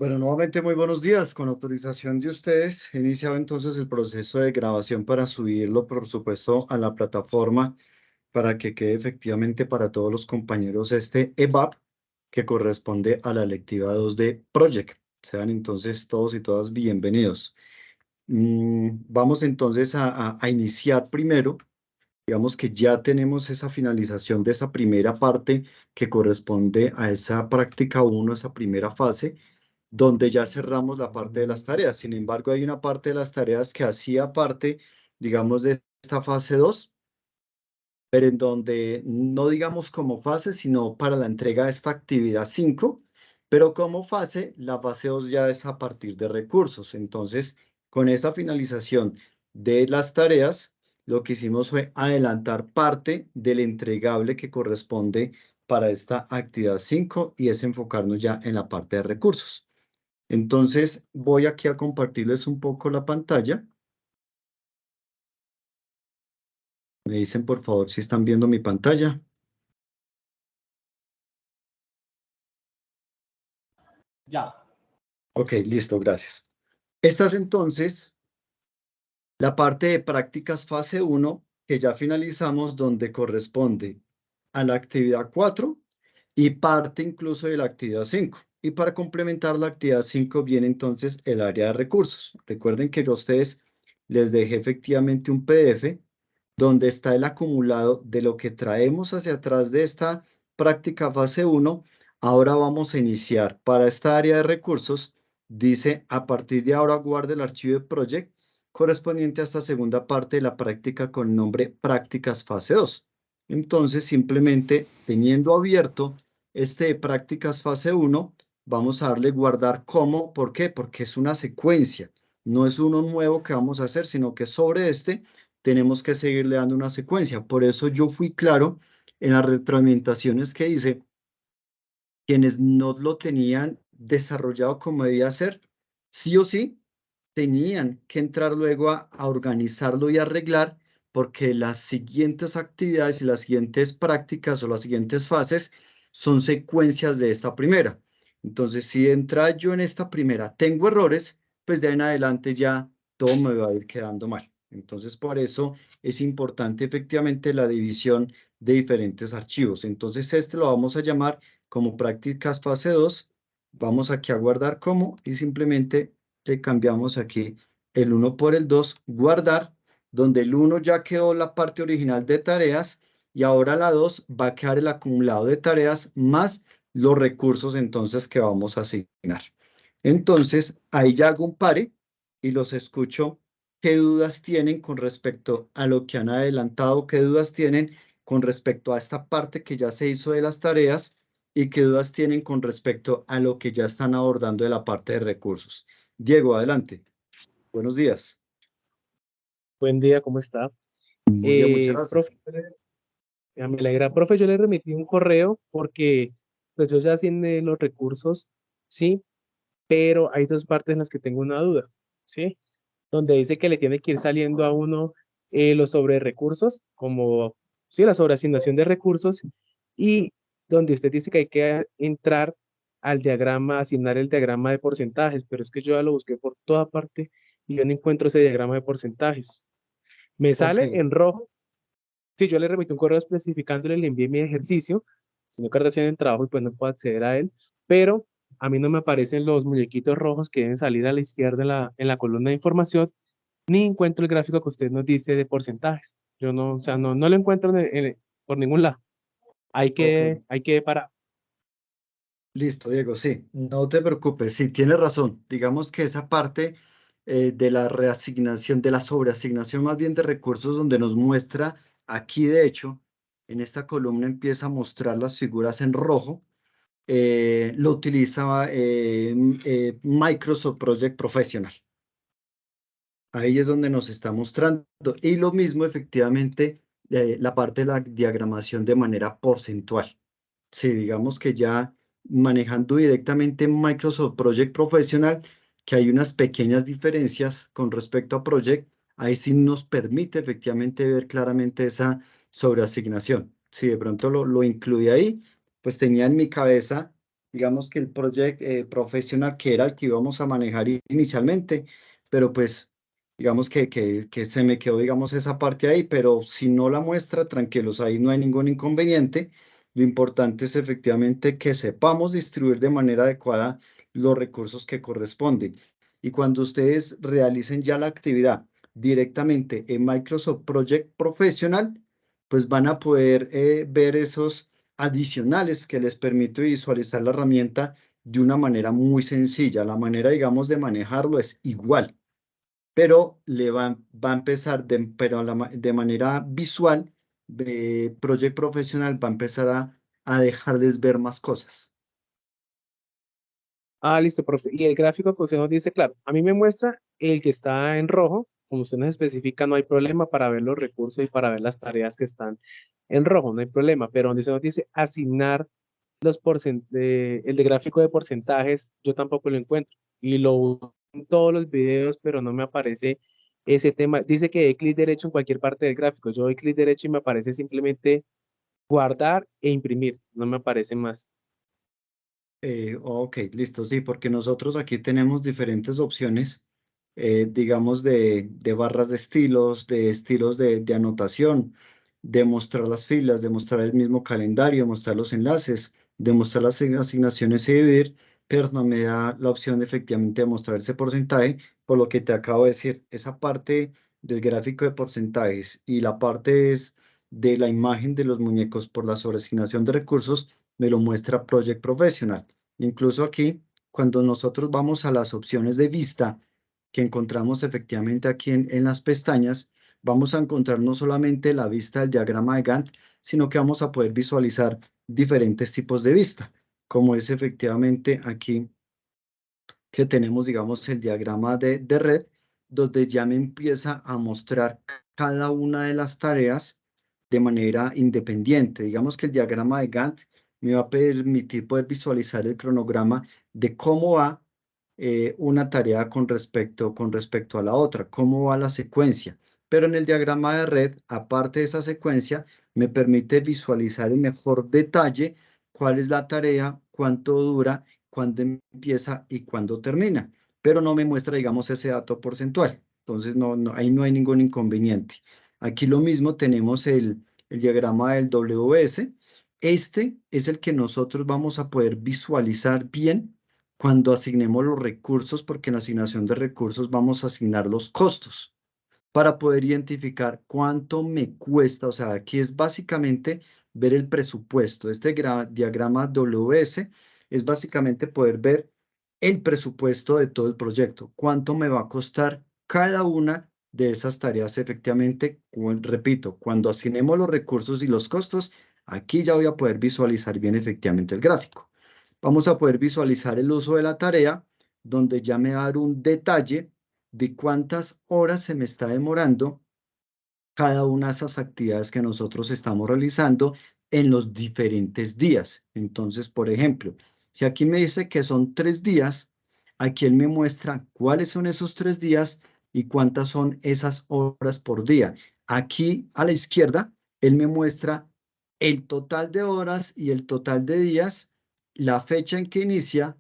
Bueno, nuevamente muy buenos días. Con autorización de ustedes, he iniciado entonces el proceso de grabación para subirlo, por supuesto, a la plataforma para que quede efectivamente para todos los compañeros este EBAP que corresponde a la lectiva 2 de Project. Sean entonces todos y todas bienvenidos. Vamos entonces a iniciar primero. Digamos que ya tenemos esa finalización de esa primera parte que corresponde a esa práctica 1, esa primera fase donde ya cerramos la parte de las tareas. Sin embargo, hay una parte de las tareas que hacía parte, digamos, de esta fase 2, pero en donde no digamos como fase, sino para la entrega de esta actividad 5, pero como fase, la fase 2 ya es a partir de recursos. Entonces, con esa finalización de las tareas, lo que hicimos fue adelantar parte del entregable que corresponde para esta actividad 5 y es enfocarnos ya en la parte de recursos. Entonces, voy aquí a compartirles un poco la pantalla. Me dicen, por favor, si están viendo mi pantalla. Ya. Ok, listo, gracias. Esta es entonces la parte de prácticas fase 1 que ya finalizamos, donde corresponde a la actividad 4 y parte incluso de la actividad 5. Y para complementar la actividad 5 viene entonces el área de recursos. Recuerden que yo a ustedes les dejé efectivamente un PDF donde está el acumulado de lo que traemos hacia atrás de esta práctica fase 1. Ahora vamos a iniciar. Para esta área de recursos, dice, a partir de ahora guarde el archivo de Project correspondiente a esta segunda parte de la práctica con nombre Prácticas Fase 2. Entonces, simplemente teniendo abierto este de Prácticas Fase 1, vamos a darle guardar como. ¿Por qué? Porque es una secuencia. No es uno nuevo que vamos a hacer, sino que sobre este tenemos que seguirle dando una secuencia. Por eso yo fui claro en las retroalimentaciones que hice. Quienes no lo tenían desarrollado como debía ser, sí o sí, tenían que entrar luego a organizarlo y arreglar, porque las siguientes actividades y las siguientes prácticas o las siguientes fases son secuencias de esta primera. Entonces, si entra yo en esta primera tengo errores, pues de ahí en adelante ya todo me va a ir quedando mal. Entonces, por eso es importante efectivamente la división de diferentes archivos. Entonces, este lo vamos a llamar como prácticas fase 2. Vamos aquí a guardar como y simplemente le cambiamos aquí el 1 por el 2, guardar, donde el 1 ya quedó la parte original de tareas y ahora la 2 va a quedar el acumulado de tareas más los recursos entonces que vamos a asignar. Entonces, ahí ya hago un pare y los escucho. ¿Qué dudas tienen con respecto a lo que han adelantado? ¿Qué dudas tienen con respecto a esta parte que ya se hizo de las tareas? ¿Y qué dudas tienen con respecto a lo que ya están abordando de la parte de recursos? Diego, adelante. Buenos días. Buen día, ¿cómo está? Muy bien, muchas Profe, gracias. me alegra. Profe, yo le remití un correo porque pues yo ya asigné los recursos, ¿sí? Pero hay dos partes en las que tengo una duda, ¿sí? Donde dice que le tiene que ir saliendo a uno los sobre recursos, como, sí, la sobreasignación de recursos, y donde usted dice que hay que entrar al diagrama, asignar el diagrama de porcentajes, pero es que yo ya lo busqué por toda parte y yo no encuentro ese diagrama de porcentajes. Me Ok, sale en rojo. Sí, yo le remití un correo especificándole, le envié mi ejercicio, sino que en el trabajo y pues no puedo acceder a él, pero a mí no me aparecen los muñequitos rojos que deben salir a la izquierda en la columna de información, ni encuentro el gráfico que usted nos dice de porcentajes. Yo no, o sea, no lo encuentro por ningún lado. ok. Hay que parar. Listo, Diego, sí, no te preocupes, sí, tienes razón. Digamos que esa parte de la reasignación, de la sobreasignación más bien de recursos, donde nos muestra aquí, de hecho, en esta columna empieza a mostrar las figuras en rojo, lo utiliza Microsoft Project Professional. Ahí es donde nos está mostrando. Y lo mismo, efectivamente, la parte de la diagramación de manera porcentual. Sí, digamos que ya manejando directamente Microsoft Project Professional, que hay unas pequeñas diferencias con respecto a Project, ahí sí nos permite efectivamente ver claramente esa sobreasignación. Si de pronto lo incluí ahí, pues tenía en mi cabeza digamos que el project profesional que era el que íbamos a manejar inicialmente, pero pues digamos que se me quedó, digamos, esa parte ahí, pero si no la muestra, tranquilos, ahí no hay ningún inconveniente. Lo importante es efectivamente que sepamos distribuir de manera adecuada los recursos que corresponden. Y cuando ustedes realicen ya la actividad directamente en Microsoft Project Professional, pues van a poder ver esos adicionales que les permite visualizar la herramienta de una manera muy sencilla. La manera, digamos, de manejarlo es igual, pero va a empezar pero de manera visual, de Project Professional va a empezar a dejarles ver más cosas. Ah, listo, profe. Y el gráfico que usted nos dice, claro, a mí me muestra el que está en rojo, como usted nos especifica, no hay problema para ver los recursos y para ver las tareas que están en rojo, no hay problema, pero donde usted nos dice asignar el de gráfico de porcentajes, yo tampoco lo encuentro. Y lo uso en todos los videos, pero no me aparece ese tema. Dice que dé clic derecho en cualquier parte del gráfico. Yo doy clic derecho y me aparece simplemente guardar e imprimir, no me aparece más. Ok, listo, sí, porque nosotros aquí tenemos diferentes opciones, digamos, de barras de estilos de anotación, de mostrar las filas, de mostrar el mismo calendario, mostrar los enlaces, de mostrar las asignaciones y dividir, pero no me da la opción efectivamente de mostrar ese porcentaje, por lo que te acabo de decir, esa parte del gráfico de porcentajes y la parte es de la imagen de los muñecos por la sobreasignación de recursos me lo muestra Project Professional. Incluso aquí, cuando nosotros vamos a las opciones de vista que encontramos efectivamente aquí en las pestañas, vamos a encontrar no solamente la vista del diagrama de Gantt, sino que vamos a poder visualizar diferentes tipos de vista, como es efectivamente aquí que tenemos, digamos, el diagrama de red, donde ya me empieza a mostrar cada una de las tareas de manera independiente. Digamos que el diagrama de Gantt me va a permitir poder visualizar el cronograma de cómo va una tarea con respecto a la otra, cómo va la secuencia. Pero en el diagrama de red, aparte de esa secuencia, me permite visualizar en mejor detalle cuál es la tarea, cuánto dura, cuándo empieza y cuándo termina, pero no me muestra, digamos, ese dato porcentual. Entonces, ahí no hay ningún inconveniente. Aquí lo mismo tenemos el diagrama del WS. Este es el que nosotros vamos a poder visualizar bien cuando asignemos los recursos, porque en la asignación de recursos vamos a asignar los costos para poder identificar cuánto me cuesta. O sea, aquí es básicamente ver el presupuesto. Este diagrama WS es básicamente poder ver el presupuesto de todo el proyecto, cuánto me va a costar cada una de esas tareas efectivamente. Repito, cuando asignemos los recursos y los costos, aquí ya voy a poder visualizar bien efectivamente el gráfico. Vamos a poder visualizar el uso de la tarea, donde ya me va a dar un detalle de cuántas horas se me está demorando cada una de esas actividades que nosotros estamos realizando en los diferentes días. Entonces, por ejemplo, si aquí me dice que son 3 días, aquí él me muestra cuáles son esos 3 días y cuántas son esas horas por día. Aquí a la izquierda, él me muestra el total de horas y el total de días, la fecha en que inicia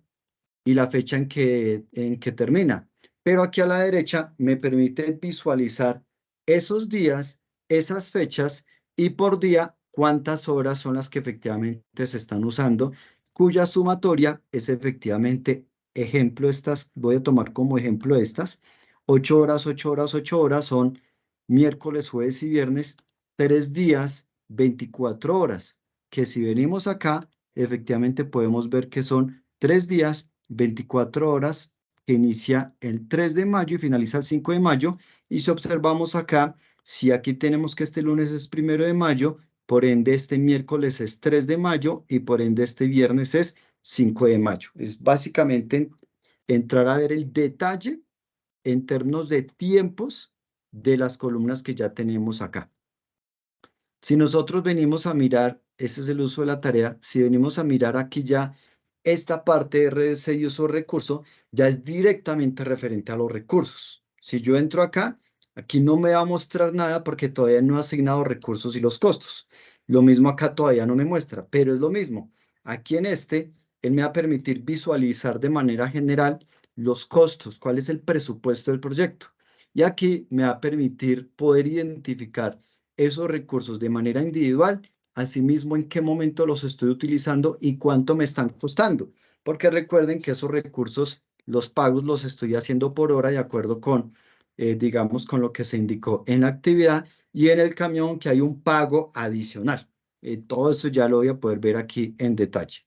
y la fecha en que termina. Pero aquí a la derecha me permite visualizar esos días, esas fechas y por día cuántas horas son las que efectivamente se están usando, cuya sumatoria es efectivamente ejemplo estas, voy a tomar como ejemplo estas, 8 horas, 8 horas, 8 horas son miércoles, jueves y viernes, 3 días, 24 horas, que si venimos acá, efectivamente podemos ver que son 3 días, 24 horas, que inicia el 3 de mayo y finaliza el 5 de mayo. Y si observamos acá, si aquí tenemos que este lunes es 1 de mayo, por ende este miércoles es 3 de mayo y por ende este viernes es 5 de mayo. Es básicamente entrar a ver el detalle en términos de tiempos de las columnas que ya tenemos acá. Si nosotros venimos a mirar, ese es el uso de la tarea, si venimos a mirar aquí ya esta parte de RDC y uso de recurso, ya es directamente referente a los recursos. Si yo entro acá, aquí no me va a mostrar nada porque todavía no he asignado recursos y los costos. Lo mismo acá todavía no me muestra, pero es lo mismo. Aquí en este él me va a permitir visualizar de manera general los costos, cuál es el presupuesto del proyecto. Y aquí me va a permitir poder identificar esos recursos de manera individual, asimismo en qué momento los estoy utilizando y cuánto me están costando. Porque recuerden que esos recursos, los pagos los estoy haciendo por hora de acuerdo con, digamos, con lo que se indicó en la actividad y en el camión que hay un pago adicional. Todo eso ya lo voy a poder ver aquí en detalle.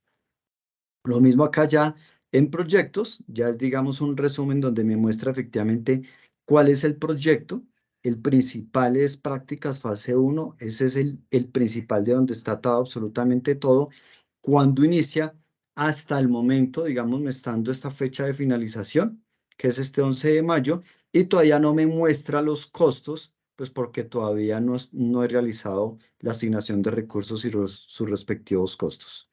Lo mismo acá ya en proyectos, ya es digamos un resumen donde me muestra efectivamente cuál es el proyecto. El principal es prácticas fase 1, ese es el principal de donde está atado absolutamente todo. Cuando inicia hasta el momento, digamos, me está dando esta fecha de finalización, que es este 11 de mayo, y todavía no me muestra los costos, pues porque todavía no he realizado la asignación de recursos y sus respectivos costos.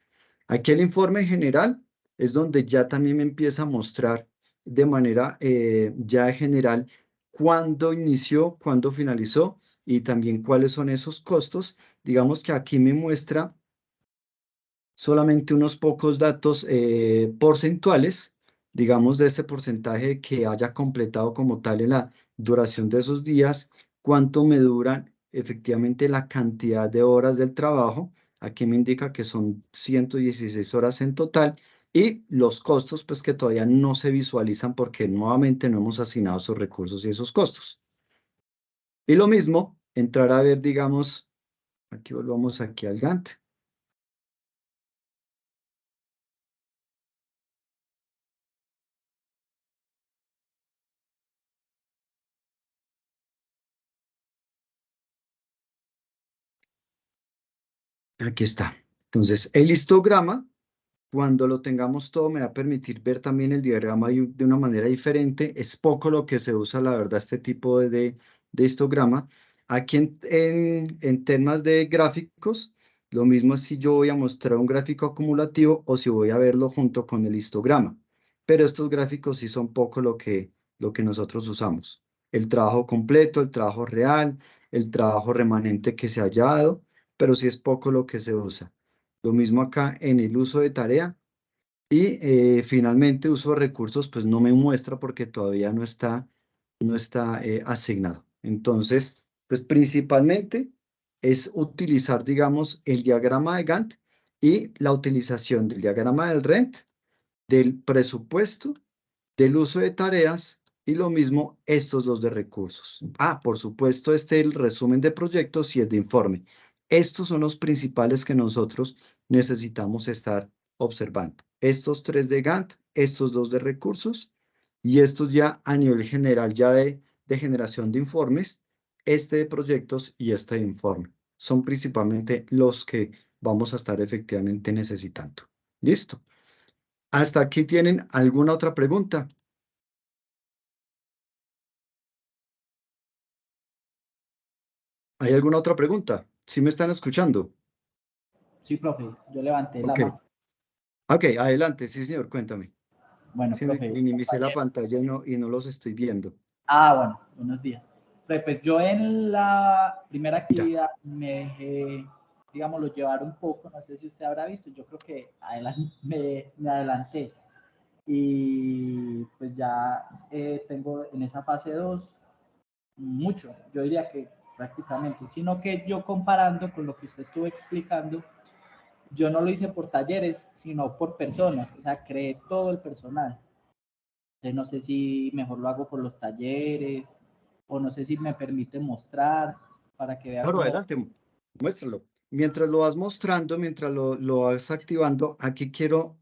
Aquí el informe general es donde ya también me empieza a mostrar de manera ya general cuándo inició, cuándo finalizó y también cuáles son esos costos. Digamos que aquí me muestra solamente unos pocos datos porcentuales, digamos de ese porcentaje que haya completado como tal en la duración de esos días, cuánto me duran efectivamente la cantidad de horas del trabajo. Aquí me indica que son 116 horas en total y los costos pues que todavía no se visualizan porque nuevamente no hemos asignado esos recursos y esos costos. Y lo mismo, entrar a ver, digamos, aquí volvamos aquí al Gantt. Aquí está. Entonces, el histograma, cuando lo tengamos todo, me va a permitir ver también el diagrama de una manera diferente. Es poco lo que se usa, la verdad, este tipo de histograma. Aquí en temas de gráficos, lo mismo es si yo voy a mostrar un gráfico acumulativo o si voy a verlo junto con el histograma. Pero estos gráficos sí son poco lo que nosotros usamos. El trabajo completo, el trabajo real, el trabajo remanente que se haya dado, pero sí es poco lo que se usa. Lo mismo acá en el uso de tarea. Y finalmente uso de recursos, pues no me muestra porque todavía no está asignado. Entonces, pues principalmente es utilizar, digamos, el diagrama de Gantt y la utilización del diagrama del RENT, del presupuesto, del uso de tareas y lo mismo estos dos de recursos. Por supuesto, el resumen de proyectos y el de informe. Estos son los principales que nosotros necesitamos estar observando. Estos tres de Gantt, estos dos de recursos y estos ya a nivel general ya de generación de informes, este de proyectos y este de informe. Son principalmente los que vamos a estar efectivamente necesitando. ¿Listo? ¿Hasta aquí tienen alguna otra pregunta? ¿Hay alguna otra pregunta? ¿Sí me están escuchando? Sí, profe, yo levanté la Ok, mano. ok, adelante, sí, señor, cuéntame. Bueno, Sí, profe, minimicé la compañero. pantalla y no los estoy viendo. Bueno, buenos días. Profe, pues yo en la primera Ya. actividad me dejé, digámoslo, llevar un poco, no sé si usted habrá visto, yo creo que me adelanté. Y pues ya tengo en esa fase 2 mucho, yo diría que prácticamente, sino que yo comparando con lo que usted estuvo explicando, yo no lo hice por talleres, sino por personas, o sea, creé todo el personal. Entonces, no sé si mejor lo hago por los talleres o no sé si me permite mostrar para que vea Claro, cómo. adelante, muéstralo. Mientras lo vas mostrando, mientras lo vas activando, aquí quiero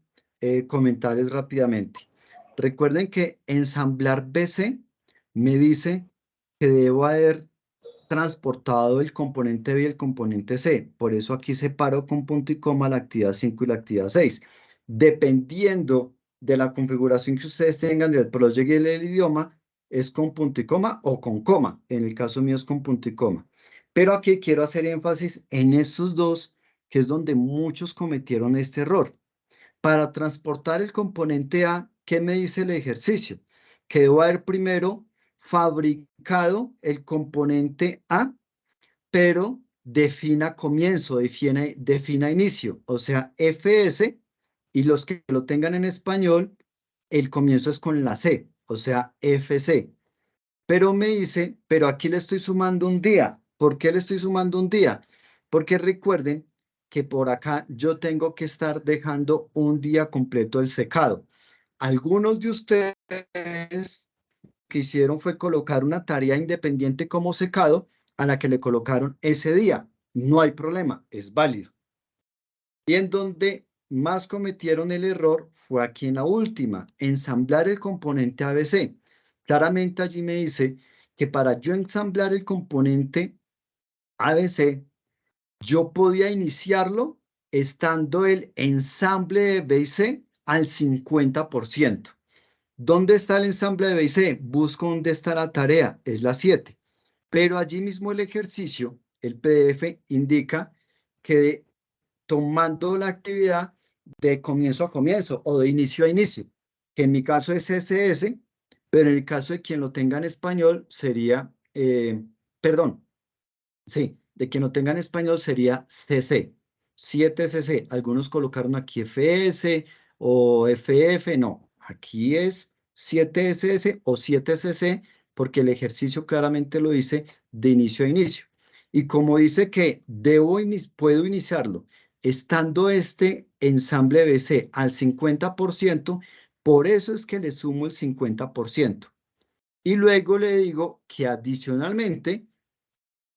comentarles rápidamente. Recuerden que ensamblar BC me dice que debo haber transportado el componente B y el componente C. Por eso aquí separo con punto y coma la actividad 5 y la actividad 6. Dependiendo de la configuración que ustedes tengan del project y el idioma, es con punto y coma o con coma. En el caso mío es con punto y coma. Pero aquí quiero hacer énfasis en estos dos, que es donde muchos cometieron este error. Para transportar el componente A, ¿qué me dice el ejercicio? Que debo haber primero fabricado el componente A, pero defina comienzo, defina inicio. O sea, FS Y los que lo tengan en español, el comienzo es con la C, o sea, FC. Pero me dice, pero aquí le estoy sumando un día. ¿Por qué le estoy sumando un día? Porque recuerden que por acá yo tengo que estar dejando un día completo el secado. Algunos de ustedes que hicieron fue colocar una tarea independiente como secado a la que le colocaron ese día. No hay problema, es válido. Y en donde más cometieron el error fue aquí en la última, ensamblar el componente ABC. Claramente allí me dice que para yo ensamblar el componente ABC, yo podía iniciarlo estando el ensamble de B y C al 50%. ¿Dónde está el ensamble de B y C? Busco dónde está la tarea, es la 7. Pero allí mismo el ejercicio, el PDF, indica que tomando la actividad de comienzo a comienzo o de inicio a inicio, que en mi caso es SS, pero en el caso de quien lo tenga en español sería, perdón, sí, de quien lo tenga en español sería CC, 7CC. Algunos colocaron aquí FS o FF, no, aquí es 7SS o 7CC porque el ejercicio claramente lo dice de inicio a inicio. Y como dice que puedo iniciarlo estando este ensamble BC al 50%, por eso es que le sumo el 50%. Y luego le digo que adicionalmente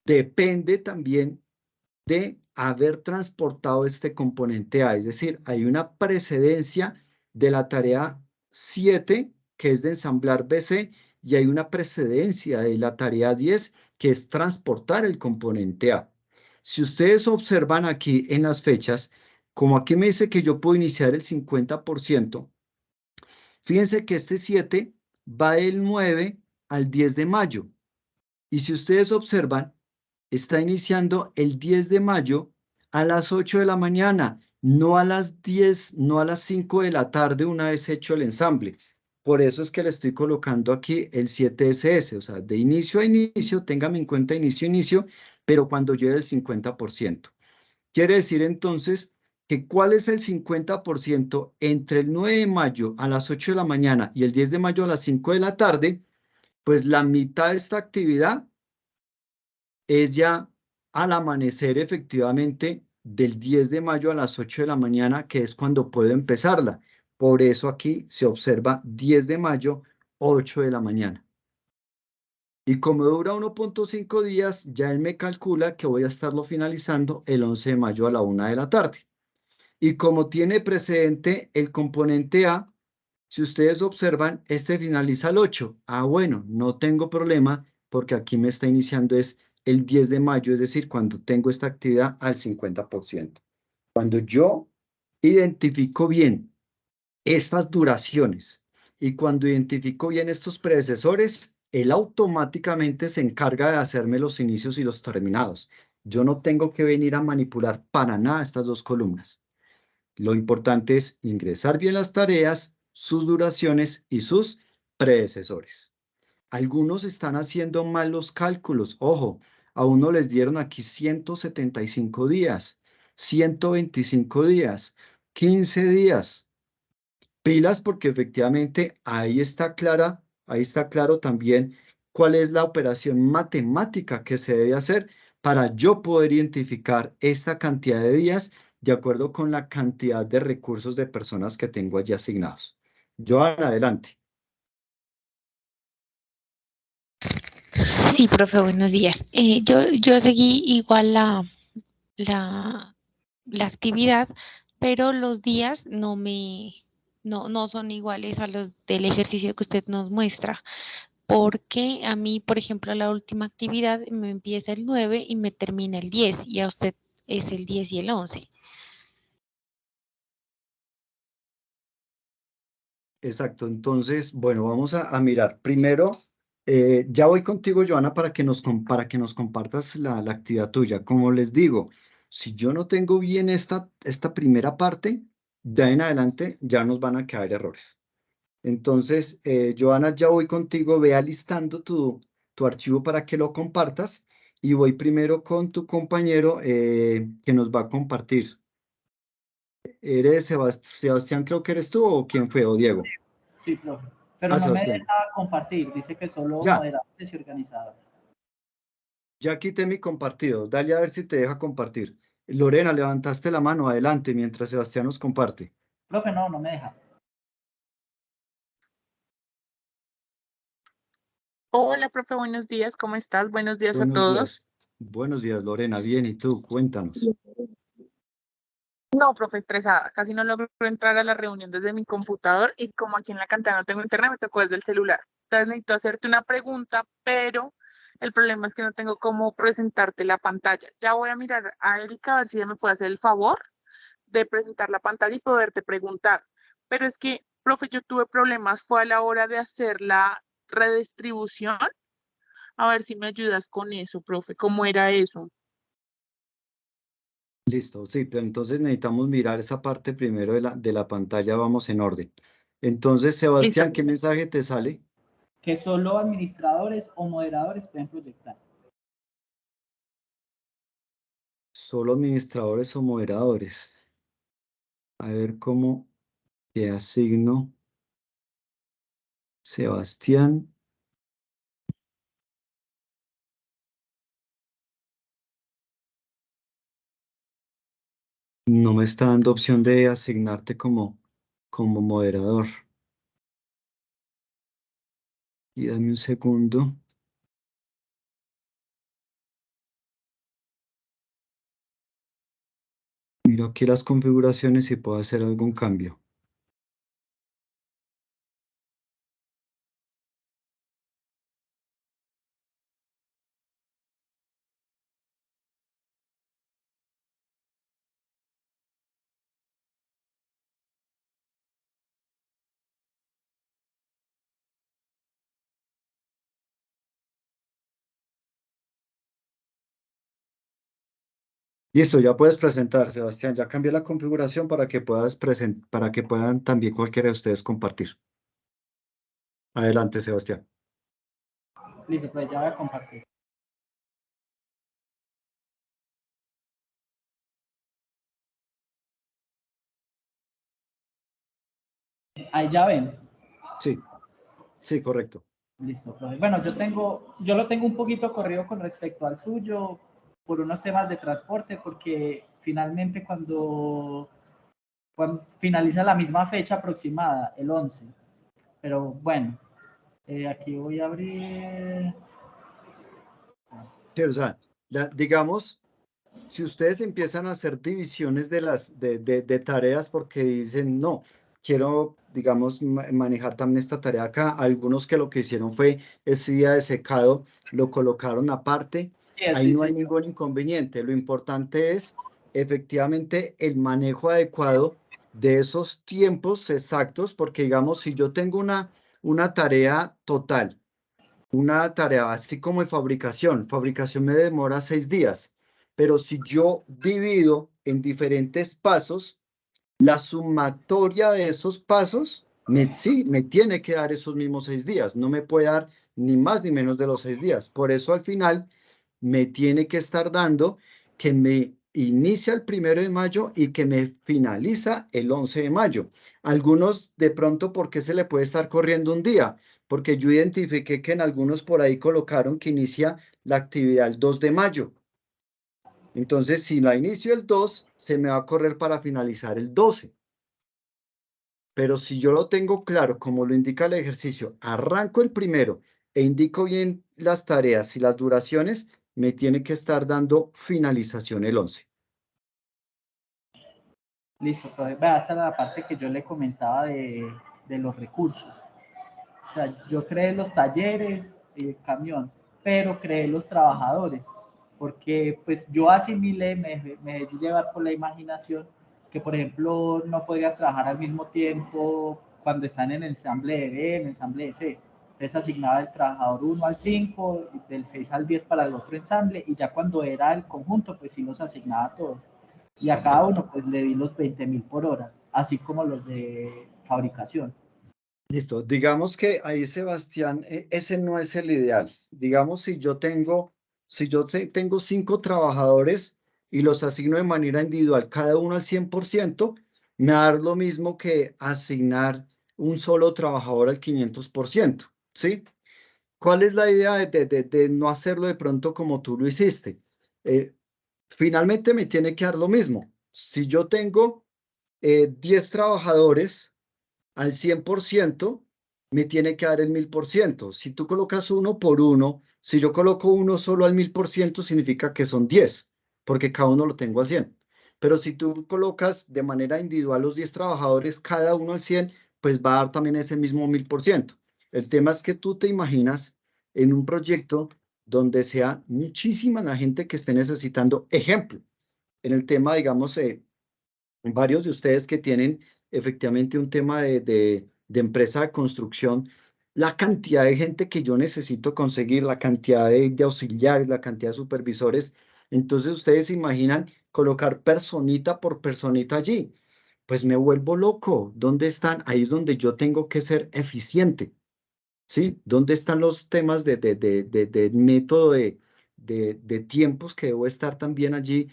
depende también de haber transportado este componente A, es decir, hay una precedencia de la tarea 7, que es de ensamblar BC, y hay una precedencia de la tarea 10, que es transportar el componente A. Si ustedes observan aquí en las fechas, como aquí me dice que yo puedo iniciar el 50%, fíjense que este 7 va del 9 al 10 de mayo. Y si ustedes observan, está iniciando el 10 de mayo a las 8 de la mañana, no a las 10, no a las 5 de la tarde una vez hecho el ensamble. Por eso es que le estoy colocando aquí el 7SS, o sea, de inicio a inicio, téngame en cuenta inicio a inicio, pero cuando lleve el 50%. Quiere decir entonces que ¿cuál es el 50% entre el 9 de mayo a las 8 de la mañana y el 10 de mayo a las 5 de la tarde? Pues la mitad de esta actividad es ya al amanecer efectivamente del 10 de mayo a las 8 de la mañana, que es cuando puedo empezarla. Por eso aquí se observa 10 de mayo, 8 de la mañana. Y como dura 1.5 días, ya él me calcula que voy a estarlo finalizando el 11 de mayo a la 1 de la tarde. Y como tiene precedente el componente A, si ustedes observan, este finaliza el 8. Ah, bueno, no tengo problema porque aquí me está iniciando es el 10 de mayo, es decir, cuando tengo esta actividad al 50%. Cuando yo identifico bien estas duraciones y cuando identifico bien estos predecesores, él automáticamente se encarga de hacerme los inicios y los terminados. Yo no tengo que venir a manipular para nada estas dos columnas. Lo importante es ingresar bien las tareas, sus duraciones y sus predecesores. Algunos están haciendo mal los cálculos. Ojo, a uno les dieron aquí 175 días, 125 días, 15 días. Pilas porque efectivamente ahí está claro también cuál es la operación matemática que se debe hacer para yo poder identificar esta cantidad de días de acuerdo con la cantidad de recursos de personas que tengo allí asignados. Joan, adelante. Sí, profe, buenos días. Yo seguí igual la actividad, pero los días no son iguales a los del ejercicio que usted nos muestra, porque a mí, por ejemplo, la última actividad me empieza el 9 y me termina el 10, y a usted es el 10 y el 11. Exacto, entonces, bueno, vamos a mirar. Primero, ya voy contigo, Joana, para que nos compartas la actividad tuya. Como les digo, si yo no tengo bien esta primera parte, de ahí en adelante ya nos van a quedar errores. Entonces, Joana, ya voy contigo, ve alistando tu archivo para que lo compartas y voy primero con tu compañero que nos va a compartir. ¿Eres Sebastián, creo que eres tú, o quién fue, o Diego? Sí, profe. Pero Ah, no me Sebastián. deja compartir, dice que solo Ya, moderadores y organizadores. ya quité mi compartido. Dale a ver si te deja compartir. Lorena, levantaste la mano, adelante, mientras Sebastián nos comparte. Profe, no me deja. Hola, profe, buenos días, ¿cómo estás? Buenos días a Buenos todos. días. Buenos días, Lorena. Bien, ¿y tú? Cuéntanos. No, profe, estresada, casi no logro entrar a la reunión desde mi computador y como aquí en la cantera no tengo internet, me tocó desde el celular. Entonces necesito hacerte una pregunta, pero el problema es que no tengo cómo presentarte la pantalla. Ya voy a mirar a Erika a ver si ella me puede hacer el favor de presentar la pantalla y poderte preguntar. Pero es que, profe, yo tuve problemas, fue a la hora de hacer la redistribución. A ver si me ayudas con eso, profe, ¿cómo era eso? Listo, sí, pero entonces necesitamos mirar esa parte primero de la pantalla, vamos en orden. Entonces, Listo. Sebastián, ¿qué mensaje te sale? Que solo administradores o moderadores pueden proyectar. Solo administradores o moderadores. A ver cómo te asigno. Sebastián. No me está dando opción de asignarte como moderador. Y dame un segundo. Miro aquí las configuraciones y puedo hacer algún cambio. Listo, ya puedes presentar, Sebastián. Ya cambié la configuración para que para que puedan también cualquiera de ustedes compartir. Adelante, Sebastián. Listo, pues ya voy a compartir. Ahí ya ven. Sí, sí, correcto. Listo, profe. Bueno, yo lo tengo un poquito corrido con respecto al suyo por unos temas de transporte, porque finalmente cuando finaliza la misma fecha aproximada, el 11. Pero bueno, aquí voy a abrir. Sí, o sea, digamos, si ustedes empiezan a hacer divisiones de tareas porque dicen, no, quiero, digamos, manejar también esta tarea acá, algunos que lo que hicieron fue ese día de secado, lo colocaron aparte, Sí, ahí eso no hay hice yo. ningún inconveniente. Lo importante es efectivamente el manejo adecuado de esos tiempos exactos, porque digamos, si yo tengo una tarea total, una tarea así como de fabricación me demora 6 días, pero si yo divido en diferentes pasos, la sumatoria de esos pasos sí, me tiene que dar esos mismos 6 días, no me puede dar ni más ni menos de los 6 días. Por eso al final me tiene que estar dando que me inicia el 1 de mayo y que me finaliza el 11 de mayo. Algunos de pronto, ¿por qué se le puede estar corriendo un día? Porque yo identifiqué que en algunos por ahí colocaron que inicia la actividad el 2 de mayo. Entonces, si la inicio el 2, se me va a correr para finalizar el 12. Pero si yo lo tengo claro, como lo indica el ejercicio, arranco el 1 e indico bien las tareas y las duraciones, me tiene que estar dando finalización el 11. Listo, profe. Vea, esta era la parte que yo le comentaba de los recursos. O sea, yo creé los talleres, el camión, pero creé los trabajadores, porque pues yo asimilé, me dejé llevar por la imaginación, que por ejemplo no podía trabajar al mismo tiempo cuando están en el ensamble de B, en el ensamble de C. Entonces asignaba el trabajador 1 al 5, del 6 al 10 para el otro ensamble, y ya cuando era el conjunto, pues sí los asignaba a todos. Y a cada uno pues le di los 20.000 por hora, así como los de fabricación. Listo, digamos que ahí, Sebastián, ese no es el ideal. Digamos, si yo tengo 5 trabajadores y los asigno de manera individual, cada uno al 100%, me va a dar lo mismo que asignar un solo trabajador al 500%, ¿sí? ¿Cuál es la idea de no hacerlo de pronto como tú lo hiciste? Finalmente me tiene que dar lo mismo. Si yo tengo 10 trabajadores al 100%, me tiene que dar el 1000%. Si tú colocas uno por uno, si yo coloco uno solo al 1000%, significa que son 10, porque cada uno lo tengo al 100. Pero si tú colocas de manera individual los 10 trabajadores, cada uno al 100, pues va a dar también ese mismo 1000%. El tema es que tú te imaginas en un proyecto donde sea muchísima la gente que esté necesitando ejemplo. En el tema, digamos, varios de ustedes que tienen efectivamente un tema de empresa de construcción, la cantidad de gente que yo necesito conseguir, la cantidad de auxiliares, la cantidad de supervisores. Entonces ustedes se imaginan colocar personita por personita allí. Pues me vuelvo loco. ¿Dónde están? Ahí es donde yo tengo que ser eficiente. ¿Sí? ¿Dónde están los temas de método de tiempos que debo estar también allí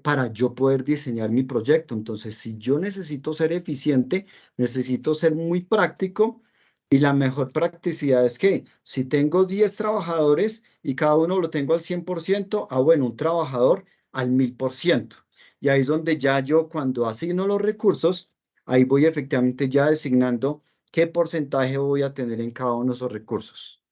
para yo poder diseñar mi proyecto? Entonces, si yo necesito ser eficiente, necesito ser muy práctico y la mejor practicidad es que si tengo 10 trabajadores y cada uno lo tengo al 100%, bueno, un trabajador al 1000%. Y ahí es donde ya yo cuando asigno los recursos, ahí voy efectivamente ya designando qué porcentaje voy a tener en cada uno de esos recursos.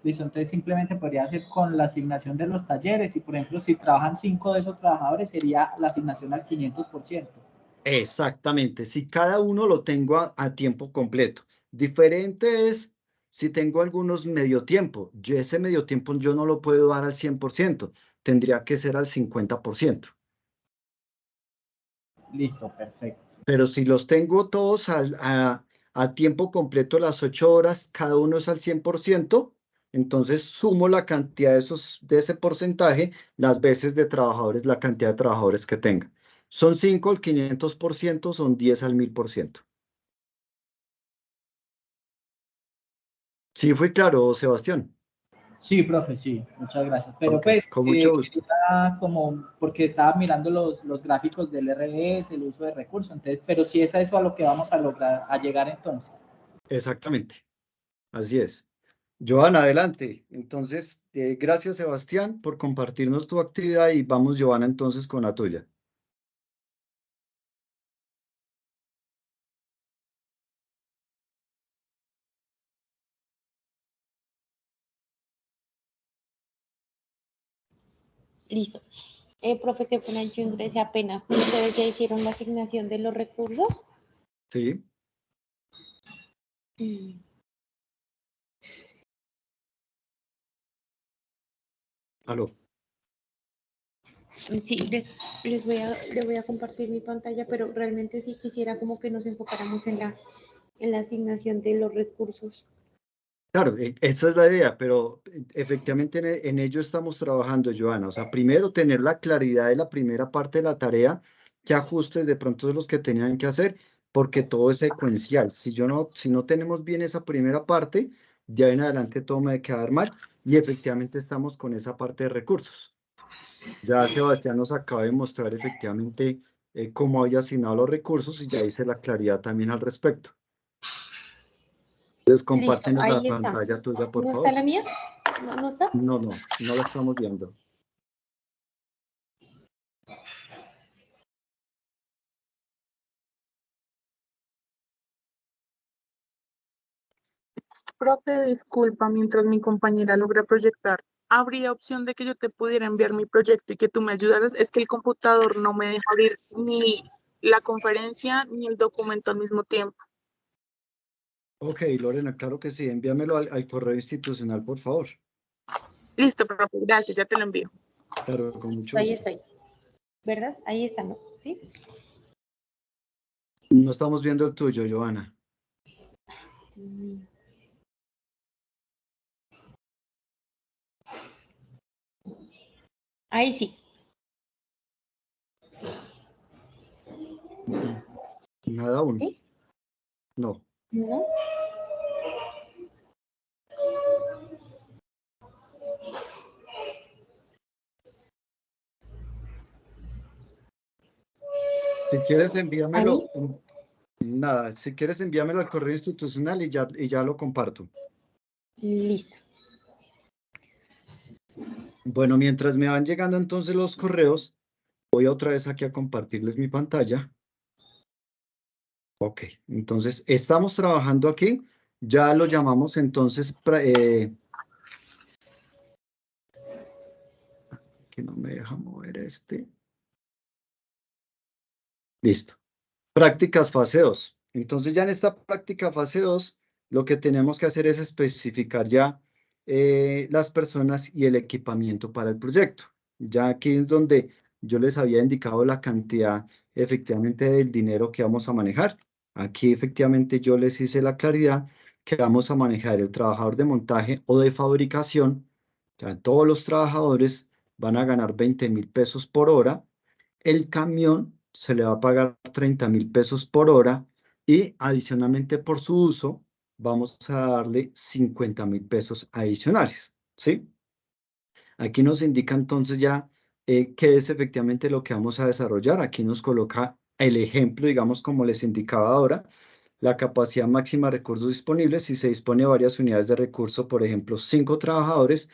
Listo, entonces simplemente podría ser con la asignación de los talleres y, por ejemplo, si trabajan 5 de esos trabajadores, sería la asignación al 500%. Exactamente, si cada uno lo tengo a tiempo completo. Diferente es si tengo algunos medio tiempo. Yo ese medio tiempo yo no lo puedo dar al 100%, tendría que ser al 50%. Listo, perfecto. Pero si los tengo todos a tiempo completo, las 8 horas, cada uno es al 100%, entonces sumo la cantidad de ese porcentaje, las veces de trabajadores, la cantidad de trabajadores que tenga. Son 5 al 500%, son 10 al 1000%. Sí, fue claro, Sebastián. Sí, profe, sí, muchas gracias. Pero Ok, pues, con mucho gusto. quería como, porque estaba mirando los gráficos del RDS, el uso de recursos, entonces, pero si es a eso a lo que vamos a lograr, a llegar entonces. Exactamente, así es. Joana, adelante. Entonces, gracias, Sebastián, por compartirnos tu actividad y vamos, Joana, entonces con la tuya. Listo. Profe, qué pena, yo ingresé apenas. ¿Ustedes ya hicieron la asignación de los recursos? Sí, Mm, aló. Sí, les voy a compartir mi pantalla, pero realmente sí quisiera como que nos enfocáramos en la asignación de los recursos. Claro, esa es la idea, pero efectivamente en ello estamos trabajando, Joana. O sea, primero tener la claridad de la primera parte de la tarea, qué ajustes de pronto de los que tenían que hacer, porque todo es secuencial. Si no tenemos bien esa primera parte, de ahí en adelante todo me va a quedar mal y efectivamente estamos con esa parte de recursos. Ya Sebastián nos acaba de mostrar efectivamente cómo había asignado los recursos y ya hice la claridad también al respecto. Entonces, Listo, compártenos la ahí está. pantalla tuya, por ¿No está favor. la mía? ¿No está? No la estamos viendo. Profe, disculpa, mientras mi compañera logra proyectar, ¿habría opción de que yo te pudiera enviar mi proyecto y que tú me ayudaras? Es que el computador no me deja abrir ni la conferencia ni el documento al mismo tiempo. Ok, Lorena, claro que sí. Envíamelo al correo institucional, por favor. Listo, profe, gracias, ya te lo envío. Claro, con mucho Listo, ahí gusto. está, ¿verdad? Ahí estamos, ¿sí? No estamos viendo el tuyo, Joana. Ahí sí. Nada aún. ¿Sí? No. ¿No? Si quieres, envíamelo. Ahí. Nada, si quieres, envíamelo al correo institucional y ya lo comparto. Listo. Bueno, mientras me van llegando entonces los correos, voy otra vez aquí a compartirles mi pantalla. Ok, entonces estamos trabajando aquí. Ya lo llamamos entonces, que no me deja mover este. Listo. Prácticas fase 2. Entonces ya en esta práctica fase 2, lo que tenemos que hacer es especificar ya las personas y el equipamiento para el proyecto. Ya aquí es donde yo les había indicado la cantidad efectivamente del dinero que vamos a manejar. Aquí efectivamente yo les hice la claridad que vamos a manejar el trabajador de montaje o de fabricación. O sea, todos los trabajadores van a ganar 20.000 pesos por hora. El camión se le va a pagar 30.000 pesos por hora y adicionalmente por su uso vamos a darle 50.000 pesos adicionales, ¿sí? Aquí nos indica entonces ya qué es efectivamente lo que vamos a desarrollar. Aquí nos coloca el ejemplo, digamos, como les indicaba ahora, la capacidad máxima de recursos disponibles. Si se dispone de varias unidades de recurso, por ejemplo, 5 trabajadores,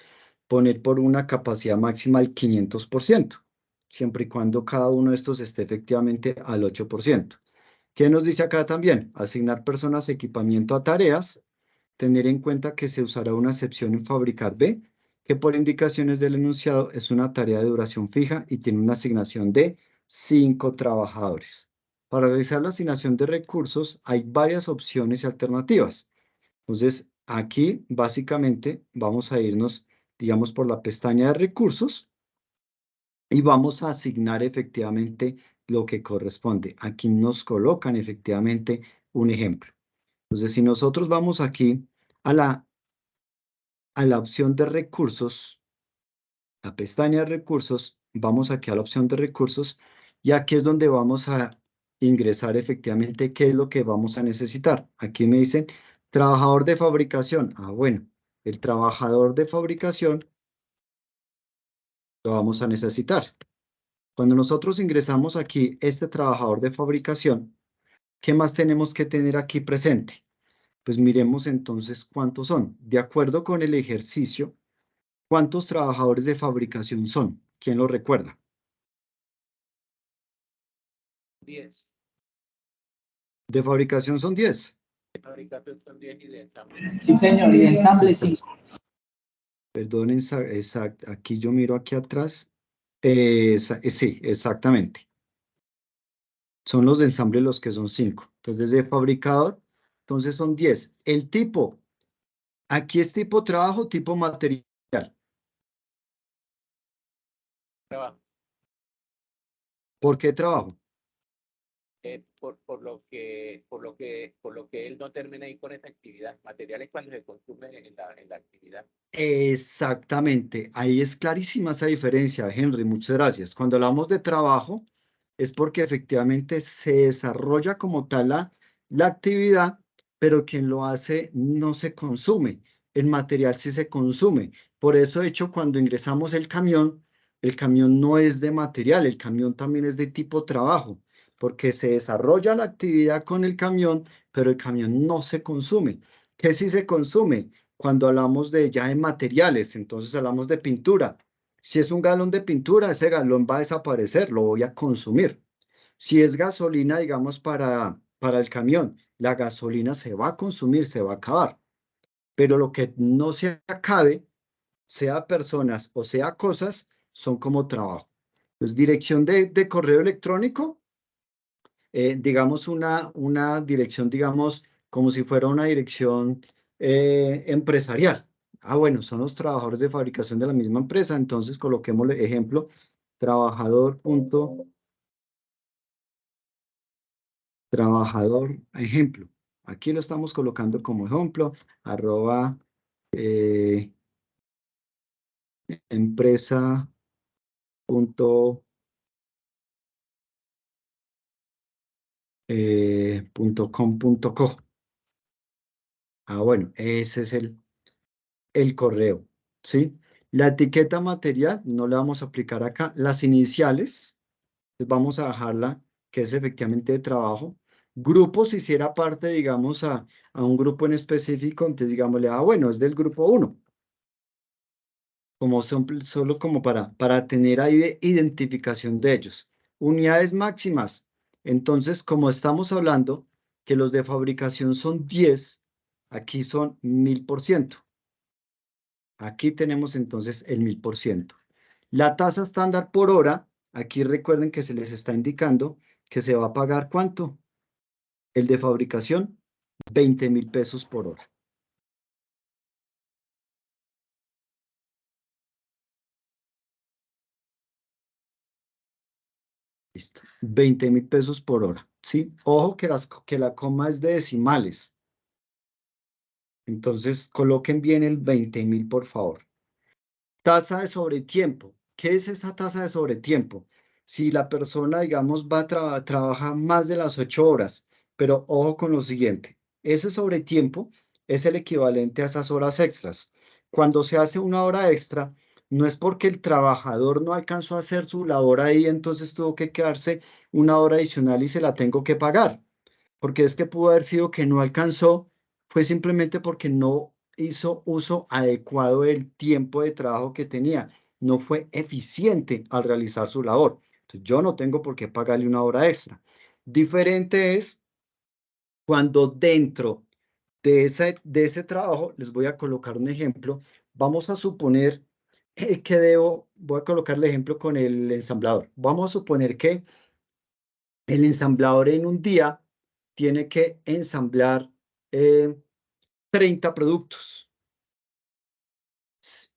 poner por una capacidad máxima del 500%, siempre y cuando cada uno de estos esté efectivamente al 8%. ¿Qué nos dice acá también? Asignar personas, equipamiento a tareas, tener en cuenta que se usará una excepción en fabricar B, que por indicaciones del enunciado es una tarea de duración fija y tiene una asignación de 5 trabajadores. Para realizar la asignación de recursos hay varias opciones y alternativas. Entonces, aquí básicamente vamos a irnos, digamos, por la pestaña de recursos y vamos a asignar efectivamente lo que corresponde. Aquí nos colocan efectivamente un ejemplo. Entonces, si nosotros vamos aquí a la opción de recursos, la pestaña de recursos, vamos aquí a la opción de recursos y aquí es donde vamos a ingresar efectivamente qué es lo que vamos a necesitar. Aquí me dicen trabajador de fabricación. Ah, bueno, el trabajador de fabricación lo vamos a necesitar. Cuando nosotros ingresamos aquí este trabajador de fabricación, ¿qué más tenemos que tener aquí presente? Pues miremos entonces cuántos son. De acuerdo con el ejercicio, ¿cuántos trabajadores de fabricación son? ¿Quién lo recuerda? 10. De fabricación son 10. De fabricación son 10 y de ensamble. Sí, señor, y de ensamble 5. Perdonen, exacto. Aquí yo miro aquí atrás. Sí, exactamente. Son los de ensamble los que son 5. Entonces, desde fabricador, entonces son 10. El tipo, aquí es tipo trabajo, tipo material. Trabajo. ¿Por qué trabajo? Por lo que él no termina ahí con esa actividad. Materiales cuando se consume en la actividad. Exactamente, ahí es clarísima esa diferencia, Henry, muchas gracias. Cuando hablamos de trabajo, es porque efectivamente se desarrolla como tal la actividad, pero quien lo hace no se consume. El material sí se consume. Por eso, de hecho, cuando ingresamos el camión no es de material, el camión también es de tipo trabajo, porque se desarrolla la actividad con el camión, pero el camión no se consume. ¿Qué sí se consume? Cuando hablamos de ya de materiales, entonces hablamos de pintura. Si es un galón de pintura, ese galón va a desaparecer, lo voy a consumir. Si es gasolina, digamos, para el camión, la gasolina se va a consumir, se va a acabar. Pero lo que no se acabe, sea personas o sea cosas, son como trabajo. Entonces, dirección de correo electrónico, digamos una dirección, digamos, como si fuera una dirección empresarial. Ah, bueno, son los trabajadores de fabricación de la misma empresa, entonces coloquémosle ejemplo, trabajador, ejemplo. Aquí lo estamos colocando como ejemplo, @ empresa punto .com.co. Ah, bueno, ese es el correo, ¿sí? La etiqueta material no le vamos a aplicar acá. Las iniciales, pues vamos a dejarla que es efectivamente de trabajo. Grupos, si hiciera parte, digamos, a un grupo en específico, entonces digámosle, bueno, es del grupo 1. Como solo como para tener ahí de identificación de ellos. Unidades máximas. Entonces, como estamos hablando que los de fabricación son 10, aquí son 1000%. Aquí tenemos entonces el 1000%. La tasa estándar por hora, aquí recuerden que se les está indicando que se va a pagar ¿cuánto? El de fabricación, 20.000 pesos por hora. Listo. 20.000 pesos por hora, ¿sí? Ojo que la coma es de decimales. Entonces, coloquen bien el 20.000, por favor. Tasa de sobretiempo. ¿Qué es esa tasa de sobretiempo? Si la persona, digamos, va a trabajar más de las 8 horas, pero ojo con lo siguiente. Ese sobretiempo es el equivalente a esas horas extras. Cuando se hace una hora extra, no es porque el trabajador no alcanzó a hacer su labor ahí, entonces tuvo que quedarse una hora adicional y se la tengo que pagar. Porque es que pudo haber sido que no alcanzó, fue simplemente porque no hizo uso adecuado del tiempo de trabajo que tenía, no fue eficiente al realizar su labor. Entonces, yo no tengo por qué pagarle una hora extra. Diferente es cuando dentro de ese trabajo, les voy a colocar un ejemplo, vamos a suponer voy a colocar el ejemplo con el ensamblador. Vamos a suponer que el ensamblador en un día tiene que ensamblar 30 productos.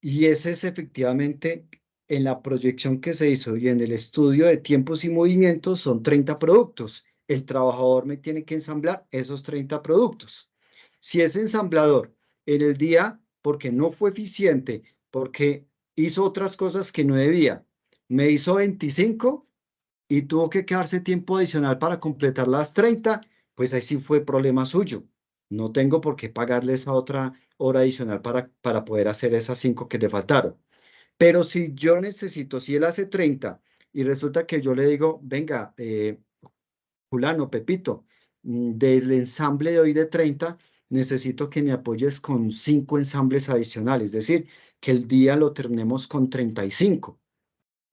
Y ese es efectivamente en la proyección que se hizo y en el estudio de tiempos y movimientos son 30 productos. El trabajador me tiene que ensamblar esos 30 productos. Si ese ensamblador en el día, porque no fue eficiente, porque hizo otras cosas que no debía, me hizo 25 y tuvo que quedarse tiempo adicional para completar las 30, pues ahí sí fue problema suyo. No tengo por qué pagarle esa otra hora adicional para poder hacer esas 5 que le faltaron. Pero si yo necesito, si él hace 30 y resulta que yo le digo, venga, Julano, Pepito, del ensamble de hoy de 30, necesito que me apoyes con 5 ensambles adicionales, es decir, que el día lo terminemos con 35.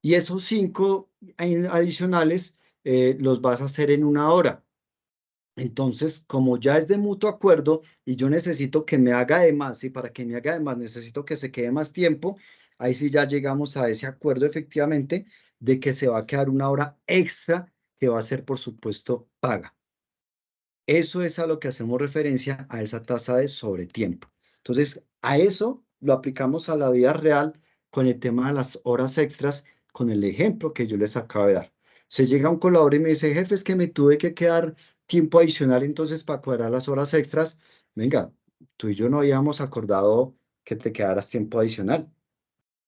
Y esos 5 adicionales los vas a hacer en una hora. Entonces, como ya es de mutuo acuerdo y yo necesito que me haga de más, y para que me haga de más necesito que se quede más tiempo, ahí sí ya llegamos a ese acuerdo efectivamente de que se va a quedar una hora extra que va a ser, por supuesto, paga. Eso es a lo que hacemos referencia a esa tasa de sobretiempo. Entonces, a eso lo aplicamos a la vida real con el tema de las horas extras, con el ejemplo que yo les acabo de dar. Se llega un colaborador y me dice, jefe, es que me tuve que quedar tiempo adicional entonces para cuadrar las horas extras. Venga, tú y yo no habíamos acordado que te quedaras tiempo adicional.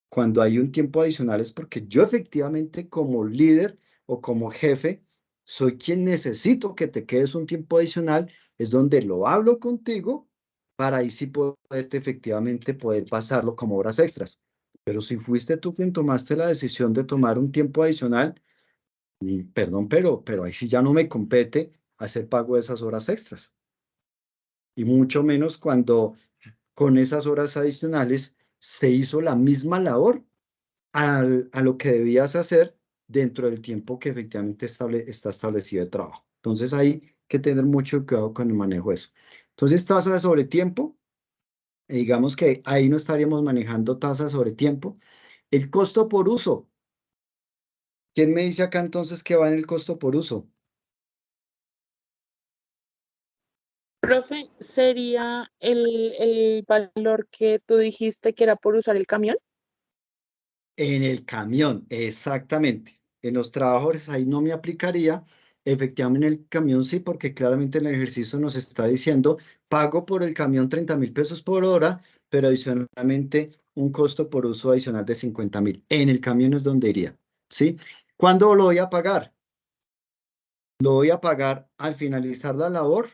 Cuando hay un tiempo adicional es porque yo efectivamente como líder o como jefe soy quien necesito que te quedes un tiempo adicional, es donde lo hablo contigo para ahí sí poderte efectivamente poder pasarlo como horas extras. Pero si fuiste tú quien tomaste la decisión de tomar un tiempo adicional, perdón, pero ahí sí ya no me compete hacer pago de esas horas extras. Y mucho menos cuando con esas horas adicionales se hizo la misma labor a lo que debías hacer dentro del tiempo que efectivamente está establecido de trabajo. Entonces hay que tener mucho cuidado con el manejo de eso. Entonces, tasa de sobretiempo, digamos que ahí no estaríamos manejando tasa de sobretiempo. El costo por uso. ¿Quién me dice acá entonces que va en el costo por uso? Profe, ¿sería el valor que tú dijiste que era por usar el camión? En el camión, exactamente. En los trabajadores ahí no me aplicaría. Efectivamente, en el camión sí, porque claramente el ejercicio nos está diciendo, pago por el camión 30.000 pesos por hora, pero adicionalmente un costo por uso adicional de 50.000. En el camión es donde iría, ¿sí? ¿Cuándo lo voy a pagar? Lo voy a pagar al finalizar la labor,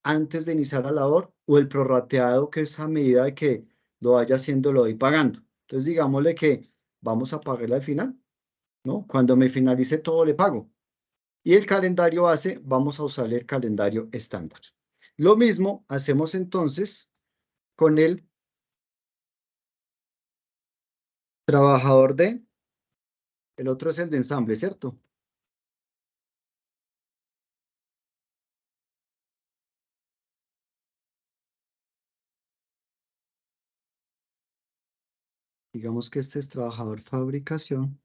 antes de iniciar la labor, o el prorrateado, que es a medida de que lo vaya haciendo, lo voy pagando. Entonces, digámosle que vamos a pagarle al final, ¿no? Cuando me finalice todo, le pago. Y el calendario base, vamos a usar el calendario estándar. Lo mismo hacemos entonces con el trabajador de, el otro es el de ensamble, ¿cierto? Digamos que este es trabajador fabricación.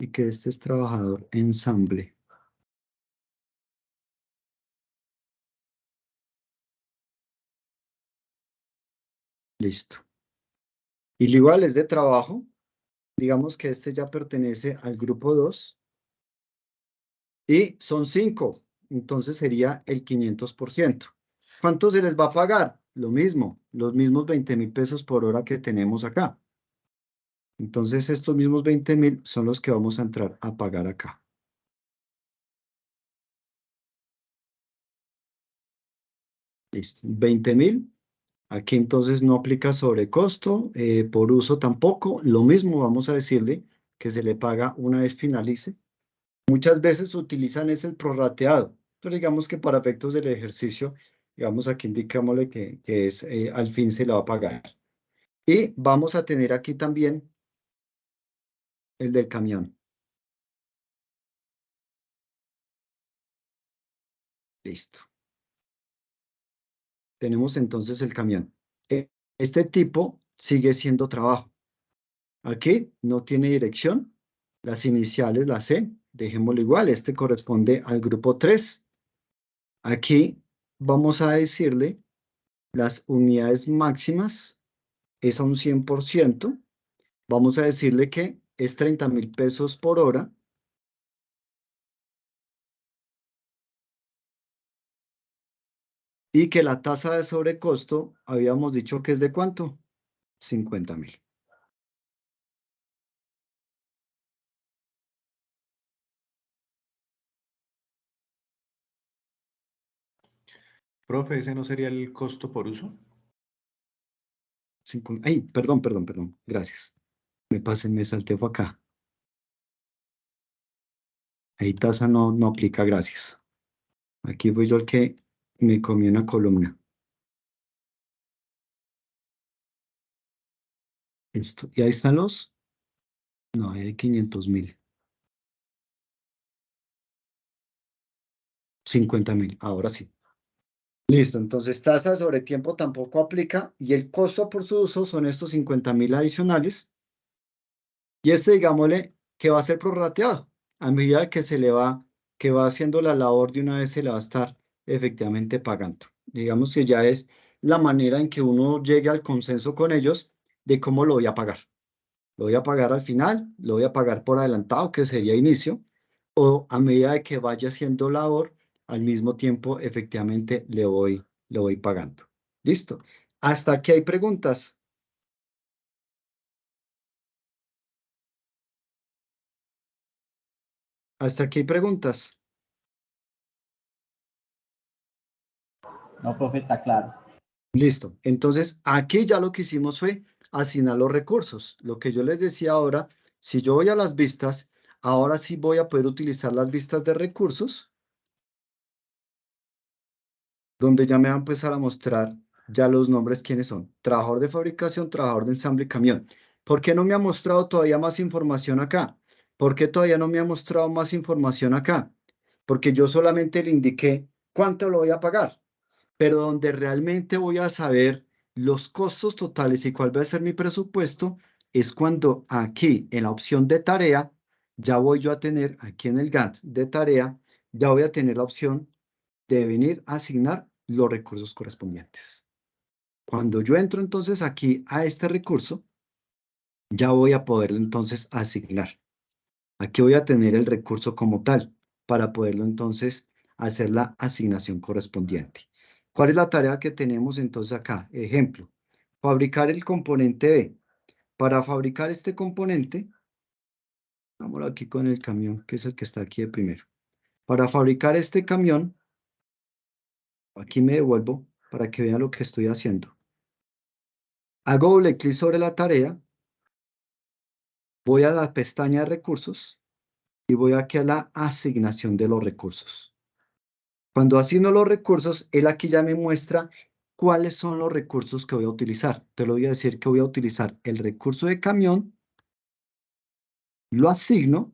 Y que este es trabajador ensamble. Listo. Y lo igual es de trabajo. Digamos que este ya pertenece al grupo 2. Y son 5. Entonces sería el 500%. ¿Cuánto se les va a pagar? Lo mismo, los mismos 20.000 pesos por hora que tenemos acá. Entonces estos mismos 20.000 son los que vamos a entrar a pagar acá. Listo. 20.000. Aquí entonces no aplica sobrecosto, por uso tampoco. Lo mismo vamos a decirle que se le paga una vez finalice. Muchas veces utilizan es el prorrateado, pero digamos que para efectos del ejercicio, digamos aquí indicámosle que es al fin se le va a pagar. Y vamos a tener aquí también el del camión. Listo. Tenemos entonces el camión. Este tipo sigue siendo trabajo. Aquí no tiene dirección. Las iniciales, la C, dejémoslo igual. Este corresponde al grupo 3. Aquí vamos a decirle las unidades máximas es a un 100%. Vamos a decirle que es 30.000 pesos por hora. Y que la tasa de sobrecosto, habíamos dicho que es de ¿cuánto? 50.000. Profe, ¿ese no sería el costo por uso? Ay, perdón. Gracias. Me salté fue acá. Ahí tasa no aplica, gracias. Aquí fui yo el que me comí una columna. Esto. ¿Y ahí están los? No, hay 500.000. 50.000, ahora sí. Listo, entonces tasa sobre tiempo tampoco aplica y el costo por su uso son estos 50.000 adicionales. Y este, digámosle, que va a ser prorrateado. A medida que que va haciendo la labor de una vez se le va a estar efectivamente pagando. Digamos que ya es la manera en que uno llegue al consenso con ellos de cómo lo voy a pagar. Lo voy a pagar al final, lo voy a pagar por adelantado, que sería inicio, o a medida de que vaya haciendo labor, al mismo tiempo efectivamente le voy pagando. ¿Listo? Hasta aquí hay preguntas. Hasta aquí hay preguntas. No, profe, está claro. Listo. Entonces, aquí ya lo que hicimos fue asignar los recursos. Lo que yo les decía ahora, si yo voy a las vistas, ahora sí voy a poder utilizar las vistas de recursos, donde ya me va a empezar a mostrar ya los nombres quiénes son. Trabajador de fabricación, trabajador de ensamble y camión. ¿Por qué no me ha mostrado todavía más información acá? ¿Por qué todavía no me ha mostrado más información acá? Porque yo solamente le indiqué cuánto lo voy a pagar, pero donde realmente voy a saber los costos totales y cuál va a ser mi presupuesto es cuando aquí en la opción de tarea, ya voy yo a tener aquí en el Gantt de tarea, ya voy a tener la opción de venir a asignar los recursos correspondientes. Cuando yo entro entonces aquí a este recurso, ya voy a poderlo entonces asignar. Aquí voy a tener el recurso como tal para poderlo entonces hacer la asignación correspondiente. ¿Cuál es la tarea que tenemos entonces acá? Ejemplo, fabricar el componente B. Para fabricar este componente, vámonos aquí con el camión, que es el que está aquí de primero. Para fabricar este camión, aquí me devuelvo para que vean lo que estoy haciendo. Hago doble clic sobre la tarea voy a la pestaña de recursos y voy aquí a la asignación de los recursos. Cuando asigno los recursos, él aquí ya me muestra cuáles son los recursos que voy a utilizar. Te lo voy a decir que voy a utilizar el recurso de camión, lo asigno,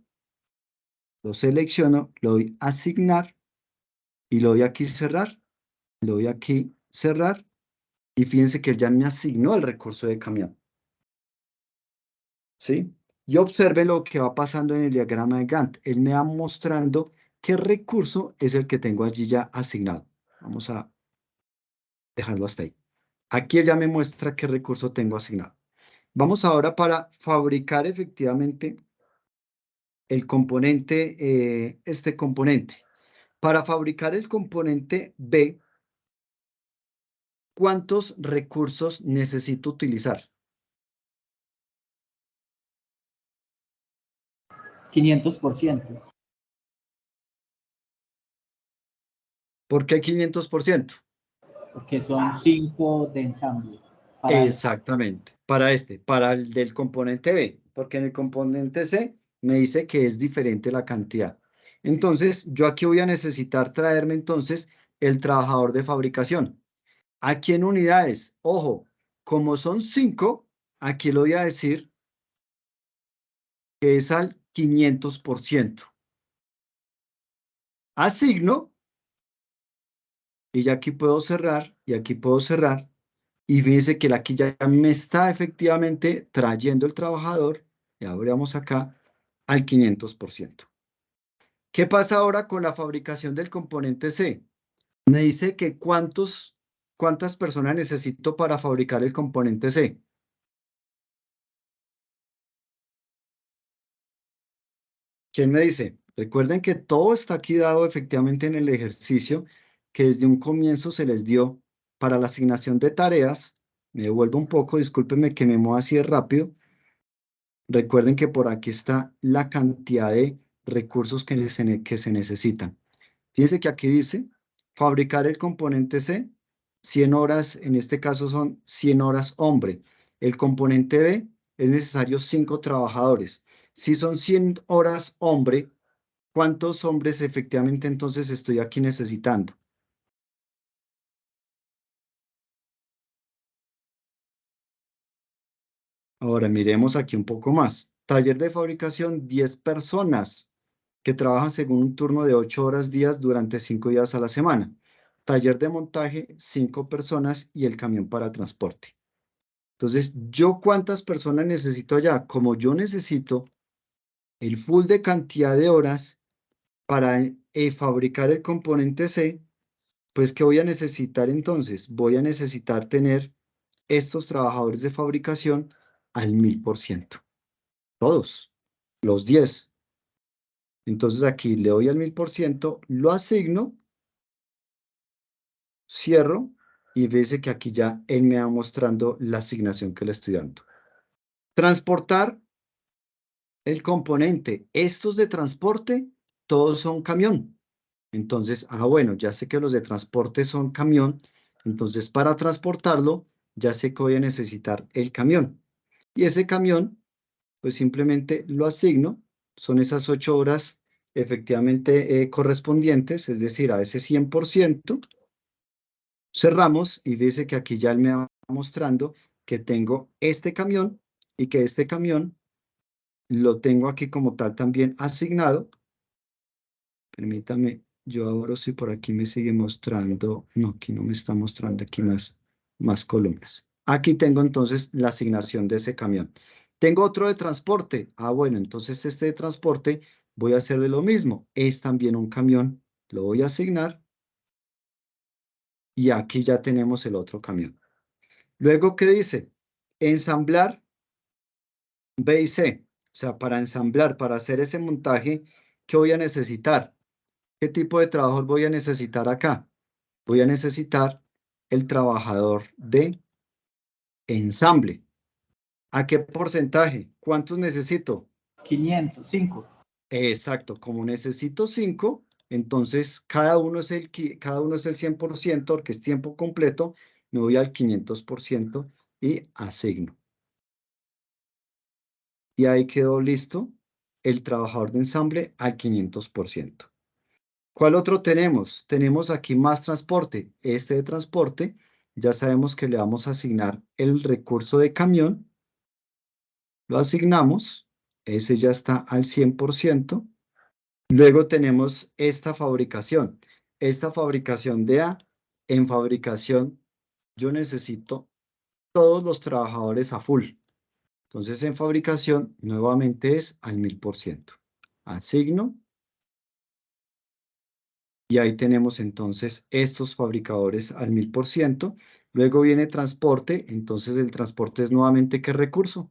lo selecciono, lo doy a asignar y lo doy aquí cerrar, lo doy aquí cerrar y fíjense que él ya me asignó el recurso de camión. ¿Sí? Y observe lo que va pasando en el diagrama de Gantt. Él me va mostrando qué recurso es el que tengo allí ya asignado. Vamos a dejarlo hasta ahí. Aquí él ya me muestra qué recurso tengo asignado. Vamos ahora para fabricar efectivamente el componente, este componente. Para fabricar el componente B, ¿cuántos recursos necesito utilizar? 500%, ¿Por qué 500%? porque son 5 de ensamble. Para Exactamente, para el del componente B, porque en el componente C me dice que es diferente la cantidad. Entonces, yo aquí voy a necesitar traerme entonces el trabajador de fabricación. Aquí en unidades, ojo, como son 5, aquí lo voy a decir que es al 500%. Asigno, y ya aquí puedo cerrar, y aquí puedo cerrar, y fíjense que aquí ya me está efectivamente trayendo el trabajador, y abrimos acá, al 500%. ¿Qué pasa ahora con la fabricación del componente C? Me dice que cuántas personas necesito para fabricar el componente C. ¿Quién me dice? Recuerden que todo está aquí dado efectivamente en el ejercicio que desde un comienzo se les dio para la asignación de tareas. Me devuelvo un poco, discúlpenme que me mueva así de rápido. Recuerden que por aquí está la cantidad de recursos que se necesitan. Fíjense que aquí dice fabricar el componente C, 100 horas, en este caso son 100 horas hombre. El componente B es necesario 5 trabajadores. Si son 100 horas hombre, ¿cuántos hombres efectivamente entonces estoy aquí necesitando? Ahora miremos aquí un poco más. Taller de fabricación, 10 personas que trabajan según un turno de 8 horas días durante 5 días a la semana. Taller de montaje, 5 personas y el camión para transporte. Entonces, ¿yo cuántas personas necesito allá? Como yo necesito el full de cantidad de horas para fabricar el componente C, pues ¿qué voy a necesitar entonces? Voy a necesitar tener estos trabajadores de fabricación al 1000%. Todos, los 10. Entonces aquí le doy al 1000%, lo asigno, cierro y fíjese que aquí ya él me va mostrando la asignación que le estoy dando. Transportar el componente. Estos de transporte, todos son camión. Entonces, bueno, ya sé que los de transporte son camión. Entonces, para transportarlo, ya sé que voy a necesitar el camión. Y ese camión, pues simplemente lo asigno. Son esas 8 horas efectivamente correspondientes, es decir, a ese 100%. Cerramos y dice que aquí ya él me va mostrando que tengo este camión y que este camión lo tengo aquí como tal también asignado. Permítame, yo abro si por aquí me sigue mostrando. No, aquí no me está mostrando aquí más columnas. Aquí tengo entonces la asignación de ese camión. Tengo otro de transporte. Bueno, entonces este de transporte voy a hacerle lo mismo. Es también un camión. Lo voy a asignar. Y aquí ya tenemos el otro camión. Luego, ¿qué dice? Ensamblar B y C. O sea, para ensamblar, para hacer ese montaje, ¿qué voy a necesitar? ¿Qué tipo de trabajo voy a necesitar acá? Voy a necesitar el trabajador de ensamble. ¿A qué porcentaje? ¿Cuántos necesito? 505. Exacto, como necesito 5, entonces cada uno es el 100%, porque es tiempo completo, me voy al 500% y asigno. Y ahí quedó listo el trabajador de ensamble al 500%. ¿Cuál otro tenemos? Tenemos aquí más transporte. Este de transporte, ya sabemos que le vamos a asignar el recurso de camión. Lo asignamos. Ese ya está al 100%. Luego tenemos esta fabricación. Esta fabricación de A, en fabricación yo necesito todos los trabajadores a full. Entonces en fabricación nuevamente es al 1000%. Asigno. Y ahí tenemos entonces estos fabricadores al 1000%. Luego viene transporte. Entonces el transporte es nuevamente ¿qué recurso?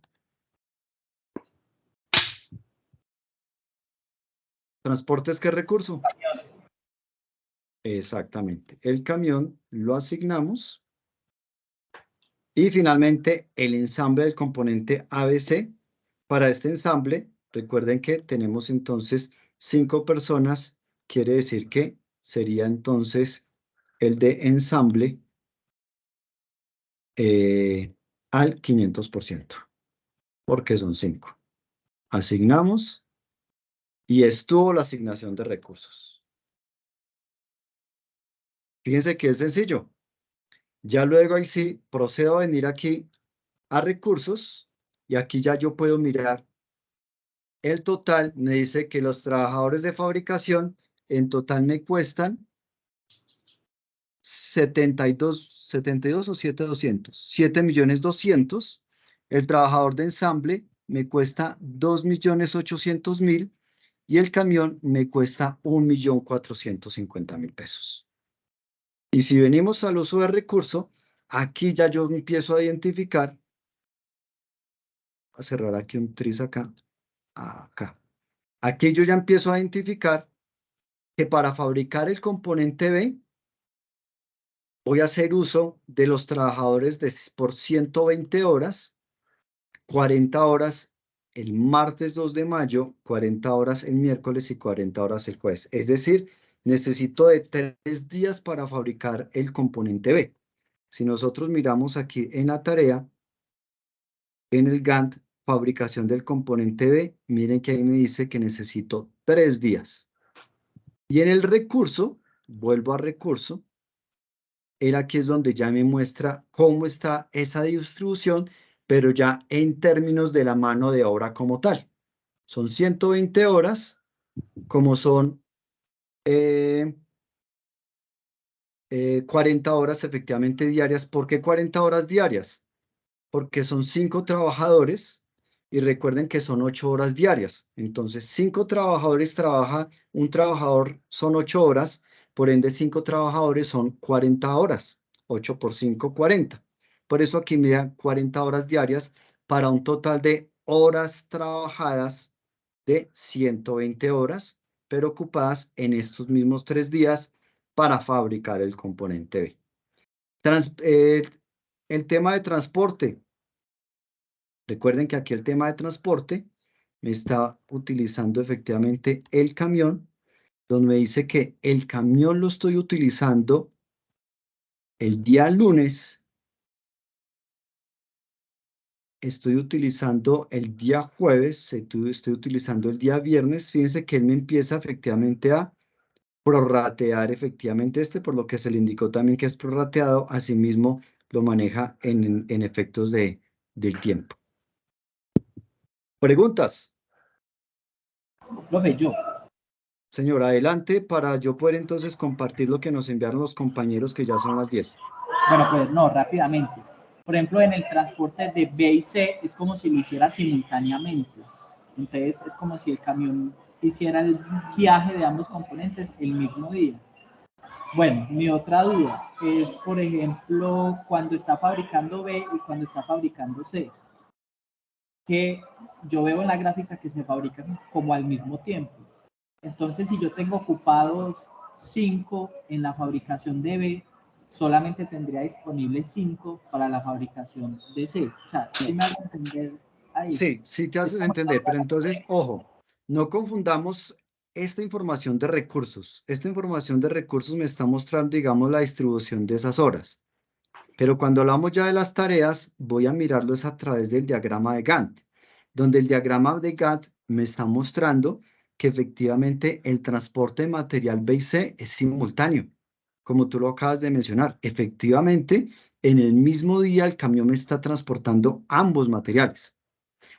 ¿Transporte es qué recurso? Exactamente. El camión lo asignamos. Y finalmente el ensamble del componente ABC. Para este ensamble, recuerden que tenemos entonces 5 personas. Quiere decir que sería entonces el de ensamble al 500%, porque son 5. Asignamos y estuvo la asignación de recursos. Fíjense que es sencillo. Ya luego ahí sí procedo a venir aquí a recursos y aquí ya yo puedo mirar el total. Me dice que los trabajadores de fabricación en total me cuestan 72 o 7,200. 7,200,000. El trabajador de ensamble me cuesta 2,800,000 y el camión me cuesta 1,450,000 pesos. Y si venimos al uso de recurso, aquí ya yo empiezo a identificar, voy a cerrar aquí un tris acá, acá. Aquí yo ya empiezo a identificar que para fabricar el componente B, voy a hacer uso de los trabajadores por 120 horas, 40 horas el martes 2 de mayo, 40 horas el miércoles y 40 horas el jueves. Es decir, necesito de 3 días para fabricar el componente B. Si nosotros miramos aquí en la tarea, en el Gantt, fabricación del componente B, miren que ahí me dice que necesito 3 días. Y en el recurso, vuelvo a recurso, aquí es donde ya me muestra cómo está esa distribución, pero ya en términos de la mano de obra como tal. Son 120 horas, como son 40 horas efectivamente diarias. ¿Por qué 40 horas diarias? Porque son 5 trabajadores y recuerden que son 8 horas diarias. Entonces, 5 trabajadores trabaja, un trabajador son 8 horas, por ende 5 trabajadores son 40 horas. 8 por 5, 40. Por eso aquí me dan 40 horas diarias para un total de horas trabajadas de 120 horas, pero ocupadas en estos mismos 3 días para fabricar el componente B. El tema de transporte. Recuerden que aquí el tema de transporte me está utilizando efectivamente el camión, donde me dice que el camión lo estoy utilizando el día lunes, estoy utilizando el día jueves, estoy utilizando el día viernes. Fíjense que él me empieza efectivamente a prorratear efectivamente por lo que se le indicó también que es prorrateado, asimismo lo maneja en efectos del tiempo. ¿Preguntas? Profe, yo. Señor, adelante para yo poder entonces compartir lo que nos enviaron los compañeros, que ya son las 10. Bueno, pues no, rápidamente. Por ejemplo, en el transporte de B y C es como si lo hiciera simultáneamente. Entonces es como si el camión hiciera el viaje de ambos componentes el mismo día. Bueno, mi otra duda es, por ejemplo, cuando está fabricando B y cuando está fabricando C, que yo veo en la gráfica que se fabrican como al mismo tiempo. Entonces, si yo tengo ocupados 5 en la fabricación de B, solamente tendría disponibles 5 para la fabricación de C. O sea, ¿sí me hago entender ahí? Sí, sí te haces entender, pero entonces, ojo, no confundamos esta información de recursos. Esta información de recursos me está mostrando, digamos, la distribución de esas horas. Pero cuando hablamos ya de las tareas, voy a mirarlos a través del diagrama de Gantt. donde el diagrama de Gantt me está mostrando que efectivamente el transporte de material B y C es simultáneo, como tú lo acabas de mencionar. Efectivamente, en el mismo día el camión me está transportando ambos materiales.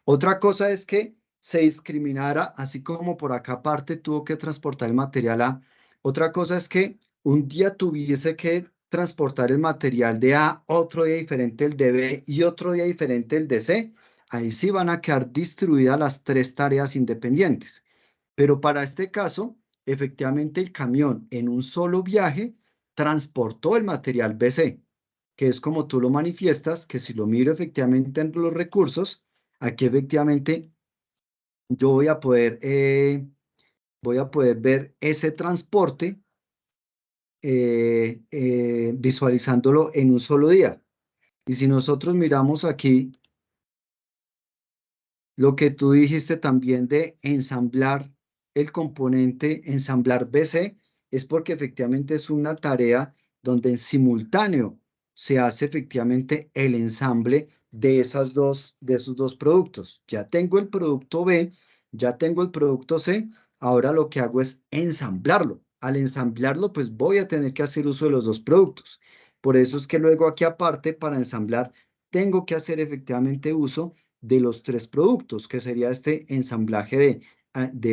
Otra cosa es que se discriminara, así como por acá aparte tuvo que transportar el material A. Otra cosa es que un día tuviese que transportar el material de A, otro día diferente el de B y otro día diferente el de C. Ahí sí van a quedar distribuidas las tres tareas independientes. Pero para este caso, efectivamente el camión en un solo viaje transportó el material BC, que es como tú lo manifiestas, que si lo miro efectivamente en los recursos, aquí efectivamente yo voy a poder ver ese transporte visualizándolo en un solo día. Y si nosotros miramos aquí lo que tú dijiste también de ensamblar el componente, ensamblar BC, es porque efectivamente es una tarea donde en simultáneo se hace efectivamente el ensamble de esos dos productos. Ya tengo el producto B, ya tengo el producto C, ahora lo que hago es ensamblarlo. Al ensamblarlo, pues voy a tener que hacer uso de los dos productos. Por eso es que luego aquí aparte, para ensamblar, tengo que hacer efectivamente uso de los tres productos, que sería este ensamblaje de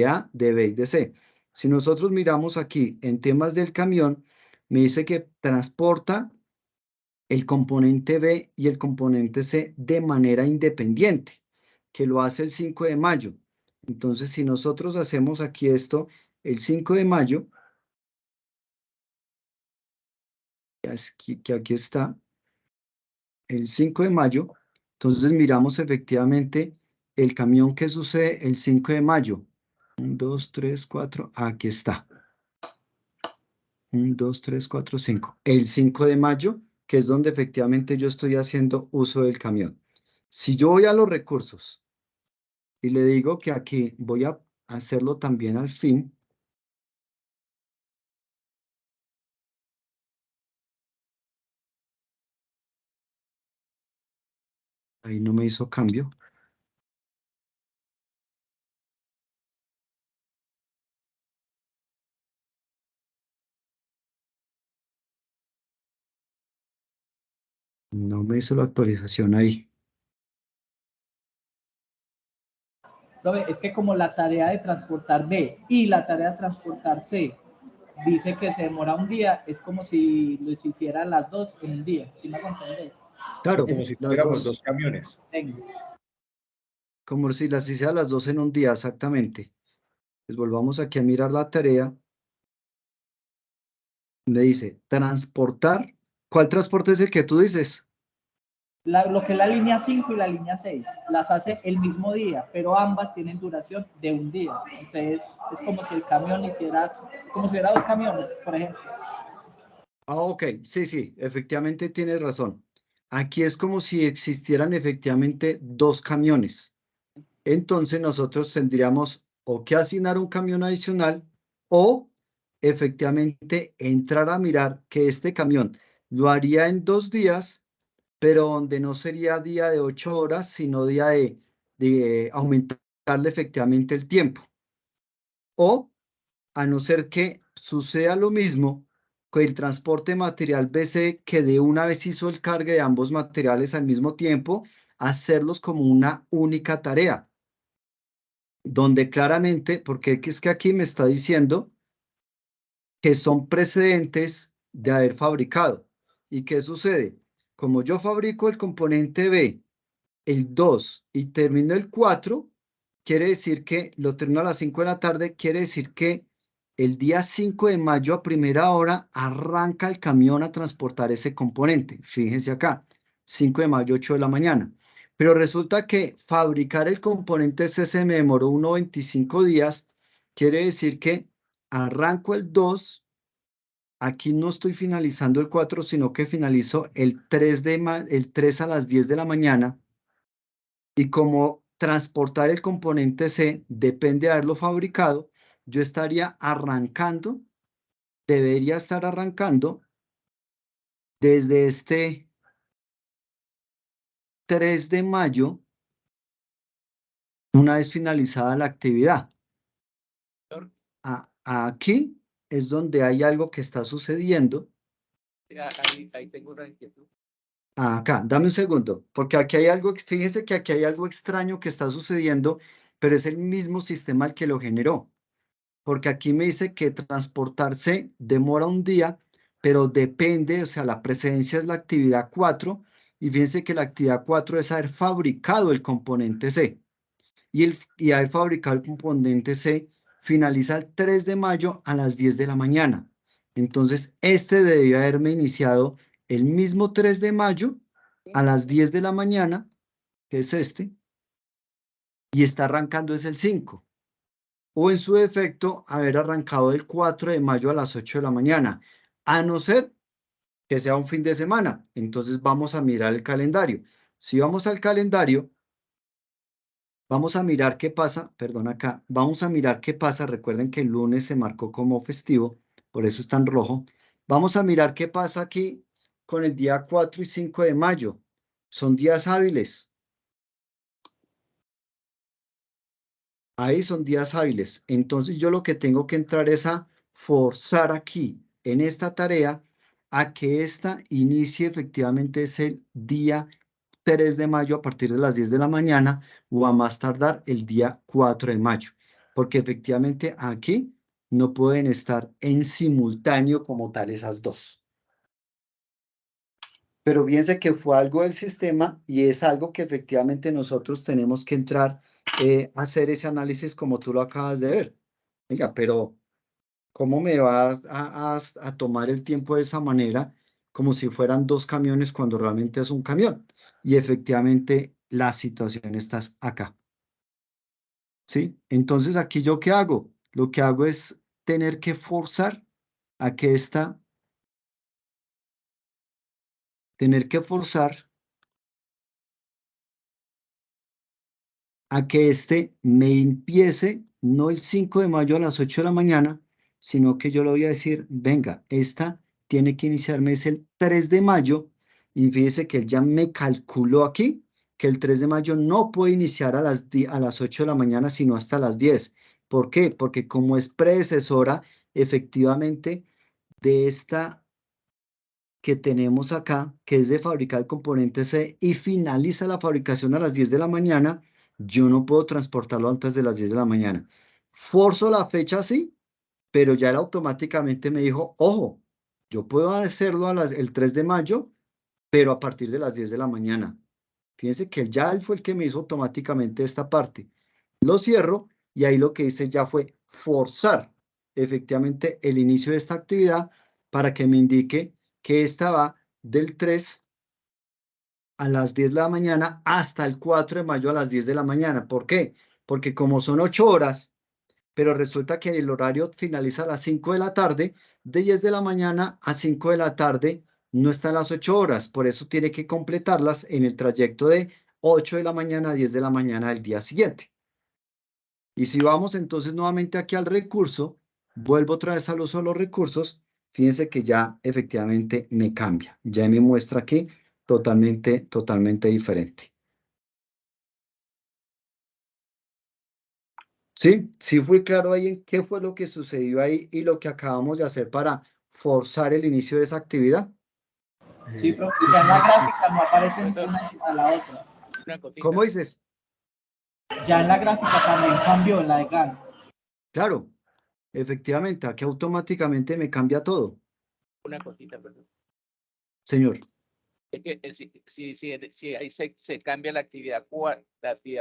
A, de B y de C. Si nosotros miramos aquí en temas del camión, me dice que transporta el componente B y el componente C de manera independiente, que lo hace el 5 de mayo. Entonces, si nosotros hacemos aquí esto, el 5 de mayo, que aquí está, el 5 de mayo, entonces miramos efectivamente el camión que sucede el 5 de mayo. 1, 2, 3, 4, aquí está. 1, 2, 3, 4, 5. El 5 de mayo, que es donde efectivamente yo estoy haciendo uso del camión. Si yo voy a los recursos y le digo que aquí voy a hacerlo también al fin, ahí no me hizo cambio. No me hizo la actualización ahí. Profe, es que como la tarea de transportar B y la tarea de transportar C dice que se demora un día, es como si los hiciera las dos en un día, ¿sí me hago entender? Claro, Como si las tuviéramos dos, dos camiones. Tengo. como si las hiciera las dos en un día, exactamente. Pues volvamos aquí a mirar la tarea. Le dice, transportar. ¿Cuál transporte es el que tú dices? Lo que es la línea 5 y la línea 6, las hace el mismo día, pero ambas tienen duración de un día. Entonces, es como si el camión hiciera, como si hubiera dos camiones, por ejemplo. Ah, ok, sí, sí, efectivamente tienes razón. Aquí es como si existieran efectivamente dos camiones. Entonces nosotros tendríamos o que asignar un camión adicional o efectivamente entrar a mirar que este camión lo haría en 2 días, pero donde no sería día de 8 horas, sino día de aumentarle efectivamente el tiempo. O a no ser que suceda lo mismo con el transporte material BC, que de una vez hizo el cargue de ambos materiales al mismo tiempo, hacerlos como una única tarea, donde claramente, porque es que aquí me está diciendo que son precedentes de haber fabricado. ¿Y qué sucede? Como yo fabrico el componente B el 2 y termino el 4, quiere decir que lo termino a las 5 de la tarde, quiere decir que el día 5 de mayo a primera hora arranca el camión a transportar ese componente. Fíjense acá, 5 de mayo, 8 de la mañana. Pero resulta que fabricar el componente C se me demoró 1,25 días, quiere decir que arranco el 2, aquí no estoy finalizando el 4, sino que finalizo el 3 a las 10 de la mañana. Y como transportar el componente C depende de haberlo fabricado, yo estaría arrancando, debería estar arrancando desde este 3 de mayo una vez finalizada la actividad. Doctor, Aquí es donde hay algo que está sucediendo. ahí tengo una inquietud. Acá, dame un segundo, porque aquí hay algo, fíjense que aquí hay algo extraño que está sucediendo, pero es el mismo sistema el que lo generó. Porque aquí me dice que transportarse demora un día, pero depende, o sea, la precedencia es la actividad 4, y fíjense que la actividad 4 es haber fabricado el componente C. Y haber fabricado el componente C finaliza el 3 de mayo a las 10 de la mañana. Entonces, este debió haberme iniciado el mismo 3 de mayo a las 10 de la mañana, que es este, y está arrancando es el 5. O en su defecto, haber arrancado el 4 de mayo a las 8 de la mañana, a no ser que sea un fin de semana. Entonces vamos a mirar el calendario. Si vamos al calendario, vamos a mirar qué pasa, perdón acá, vamos a mirar qué pasa. Recuerden que el lunes se marcó como festivo, por eso está en rojo. Vamos a mirar qué pasa aquí con el día 4 y 5 de mayo. Son días hábiles. Ahí son días hábiles. Entonces yo lo que tengo que entrar es a forzar aquí en esta tarea a que esta inicie efectivamente es el día 3 de mayo a partir de las 10 de la mañana o a más tardar el día 4 de mayo. Porque efectivamente aquí no pueden estar en simultáneo como tal esas dos. Pero fíjense que fue algo del sistema y es algo que efectivamente nosotros tenemos que entrar a hacer ese análisis como tú lo acabas de ver. Venga, pero ¿cómo me vas a tomar el tiempo de esa manera como si fueran dos camiones cuando realmente es un camión? Y efectivamente la situación está acá. ¿Sí? Entonces aquí yo ¿qué hago? Lo que hago es tener que forzar a que a que este me empiece no el 5 de mayo a las 8 de la mañana, sino que yo le voy a decir, venga, esta tiene que iniciarme es el 3 de mayo, y fíjese que él ya me calculó aquí que el 3 de mayo no puede iniciar a las 8 de la mañana, sino hasta las 10. ¿Por qué? Porque como es predecesora, efectivamente, de esta que tenemos acá, que es de fabricar el componente C y finaliza la fabricación a las 10 de la mañana, yo no puedo transportarlo antes de las 10 de la mañana. Forzo la fecha sí, pero ya él automáticamente me dijo, ojo, yo puedo hacerlo el 3 de mayo, pero a partir de las 10 de la mañana. Fíjense que él fue el que me hizo automáticamente esta parte. Lo cierro y ahí lo que hice ya fue forzar efectivamente el inicio de esta actividad para que me indique que esta va del 3 a las 10 de la mañana hasta el 4 de mayo a las 10 de la mañana. ¿Por qué? Porque como son 8 horas, pero resulta que el horario finaliza a las 5 de la tarde, de 10 de la mañana a 5 de la tarde no están las 8 horas, por eso tiene que completarlas en el trayecto de 8 de la mañana a 10 de la mañana del día siguiente. Y si vamos entonces nuevamente aquí al recurso, vuelvo otra vez al uso de los recursos, fíjense que ya efectivamente me cambia, ya me muestra aquí totalmente diferente. Sí, sí fui claro ahí en qué fue lo que sucedió ahí y lo que acabamos de hacer para forzar el inicio de esa actividad. Sí, pero ya en la gráfica no aparecen una a la otra. Una cosita. ¿Cómo dices? Ya en la gráfica también cambió en la de GAN. Claro, efectivamente, aquí automáticamente me cambia todo, Una cosita, perdón. señor. Es que si ahí se cambia la actividad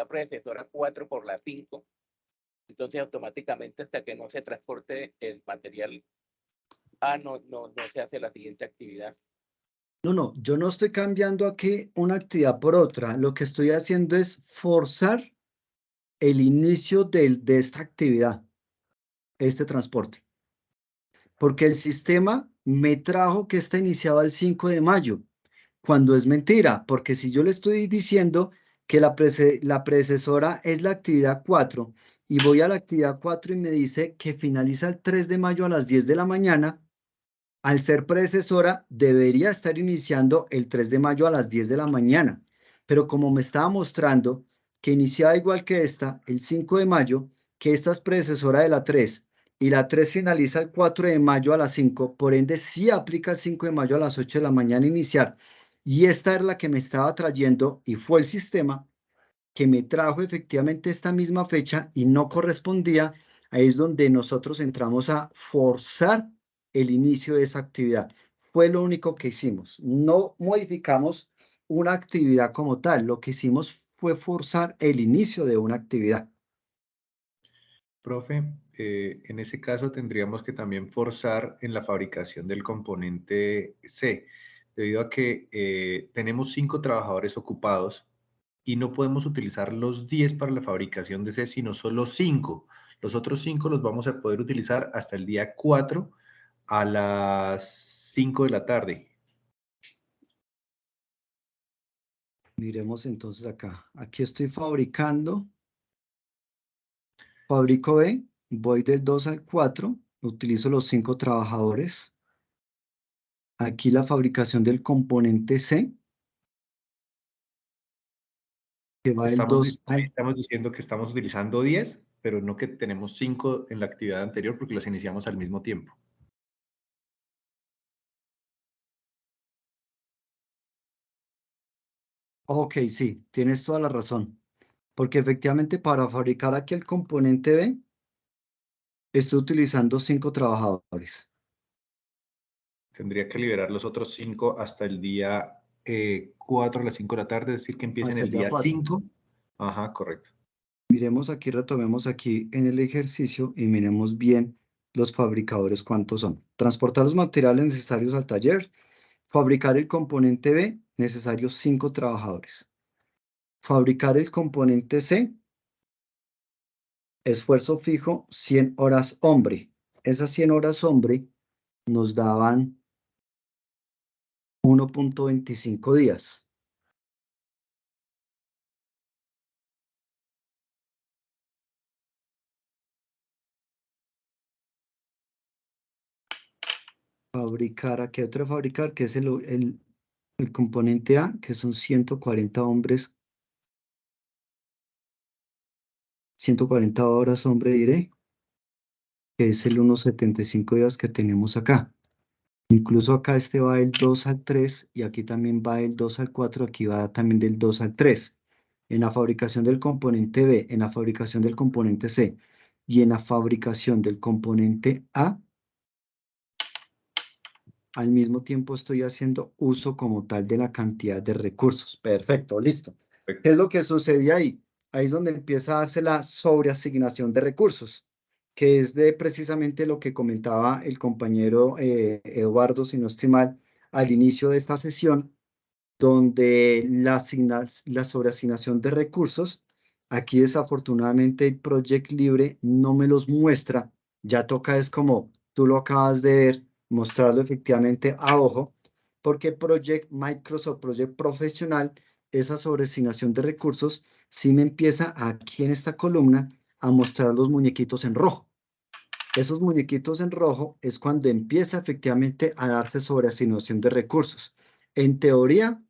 predecesora 4 por la 5, entonces automáticamente hasta que no se transporte el material no se hace la siguiente actividad. No, yo no estoy cambiando aquí una actividad por otra. Lo que estoy haciendo es forzar el inicio de esta actividad, este transporte. Porque el sistema me trajo que está iniciado el 5 de mayo, cuando es mentira, porque si yo le estoy diciendo que la predecesora es la actividad 4 y voy a la actividad 4 y me dice que finaliza el 3 de mayo a las 10 de la mañana, al ser predecesora debería estar iniciando el 3 de mayo a las 10 de la mañana. Pero como me estaba mostrando que iniciada igual que esta, el 5 de mayo, que esta es predecesora de la 3, y la 3 finaliza el 4 de mayo a las 5, por ende sí aplica el 5 de mayo a las 8 de la mañana iniciar, y esta es la que me estaba trayendo, y fue el sistema que me trajo efectivamente esta misma fecha y no correspondía. Ahí es donde nosotros entramos a forzar el inicio de esa actividad. Fue lo único que hicimos. No modificamos una actividad como tal. Lo que hicimos fue forzar el inicio de una actividad. Profe, en ese caso tendríamos que también forzar en la fabricación del componente C, debido a que tenemos 5 trabajadores ocupados y no podemos utilizar los 10 para la fabricación de C, sino solo 5. Los otros 5 los vamos a poder utilizar hasta el día 4 a las 5 de la tarde. Miremos entonces acá. Aquí estoy fabricando. Fabrico B, voy del 2 al 4, utilizo los 5 trabajadores. Aquí la fabricación del componente C, que va del 2 al... Estamos diciendo que estamos utilizando 10, pero no que tenemos 5 en la actividad anterior porque los iniciamos al mismo tiempo. Ok, sí, tienes toda la razón. Porque efectivamente para fabricar aquí el componente B, estoy utilizando 5 trabajadores. Tendría que liberar los otros 5 hasta el día 4 a las 5 de la tarde, es decir, que empiecen Hasta el el día día 4. 5. Ajá, correcto. Miremos aquí, retomemos aquí en el ejercicio y miremos bien los fabricadores cuántos son. Transportar los materiales necesarios al taller. Fabricar el componente B, necesarios 5 trabajadores. Fabricar el componente C, esfuerzo fijo, 100 horas hombre. Esas 100 horas hombre nos daban 1.25 días. Fabricar, aquí hay otro fabricar, que es el componente A, que son 140 hombres, 140 horas hombre diré, que es el 1.75 días que tenemos acá. Incluso acá este va del 2 al 3 y aquí también va del 2 al 4, aquí va también del 2 al 3. En la fabricación del componente B, en la fabricación del componente C y en la fabricación del componente A, al mismo tiempo estoy haciendo uso como tal de la cantidad de recursos. Perfecto, listo. ¿Qué es lo que sucede ahí? Ahí es donde empieza a darse la sobreasignación de recursos, que es de precisamente lo que comentaba el compañero Eduardo, si no estoy mal, al inicio de esta sesión, donde la sobreasignación de recursos, aquí desafortunadamente el Project Libre no me los muestra, ya toca es como tú lo acabas de ver, mostrarlo efectivamente a ojo, porque Project Microsoft Project Profesional, esa sobreasignación de recursos, sí me empieza aquí en esta columna a mostrar los muñequitos en rojo. Esos muñequitos en rojo es cuando empieza efectivamente a darse sobreasignación de recursos. En teoría,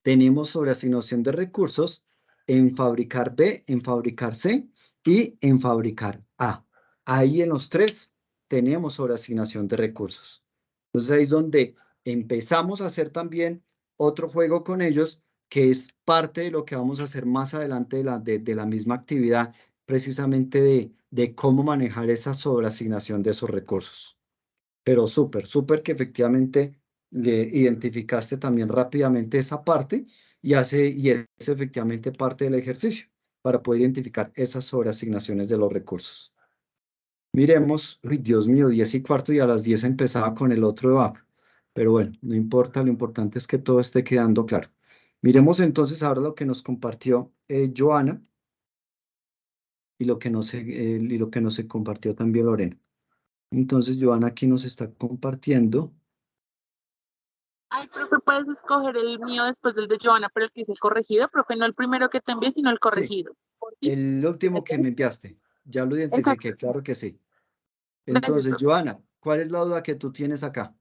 tenemos sobreasignación de recursos en fabricar B, en fabricar C y en fabricar A. Ahí en los tres tenemos sobreasignación de recursos. Entonces ahí es donde empezamos a hacer también otro juego con ellos, que es parte de lo que vamos a hacer más adelante de la misma actividad, precisamente de cómo manejar esa sobreasignación de esos recursos. Pero súper que efectivamente le identificaste también rápidamente esa parte y es efectivamente parte del ejercicio para poder identificar esas sobreasignaciones de los recursos. Miremos, uy, Dios mío, 10:15 y a las 10 empezaba con el otro EVAP. Pero bueno, no importa, lo importante es que todo esté quedando claro. Miremos entonces ahora lo que nos compartió Joana y lo que nos compartió también Lorena. Entonces, Joana aquí nos está compartiendo. Ay, profe, puedes escoger el mío después del de Joana, pero el que dice corregido, profe, no el primero que te envié, sino el corregido. Sí, el último que me enviaste. Ya lo identifiqué, Exacto. claro que sí. Gracias, Entonces, profe. Joana, ¿cuál es la duda que tú tienes acá?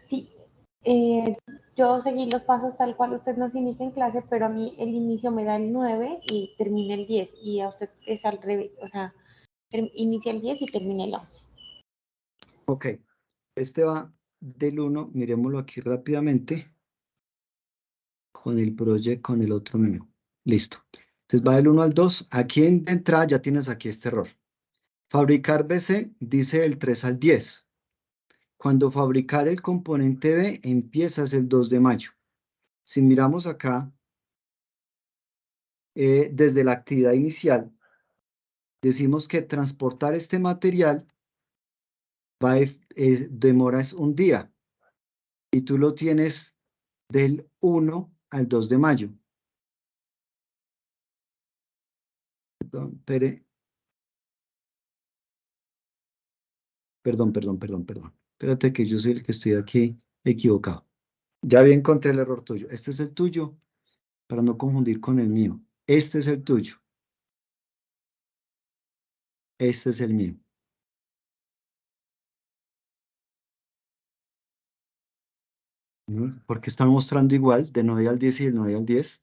Sí, yo seguí los pasos tal cual usted nos indica en clase, pero a mí el inicio me da el 9 y termina el 10, y a usted es al revés, o sea, inicia el 10 y termina el 11. Ok, este va del 1, miremoslo aquí rápidamente, con el project, con el otro menú. Listo. Entonces va del 1 al 2, aquí de entrada ya tienes aquí este error. Fabricar BC dice del 3 al 10. Cuando fabricar el componente B empiezas el 2 de mayo. Si miramos acá, desde la actividad inicial, decimos que transportar este material demora es un día y tú lo tienes del 1 al 2 de mayo. Perdón, perdón. Espérate que yo soy el que estoy aquí equivocado. Ya bien encontré el error tuyo. Este es el tuyo, para no confundir con el mío. Este es el tuyo. Este es el mío. ¿No? Porque están mostrando igual, de 9 al 10 y del 9 al 10.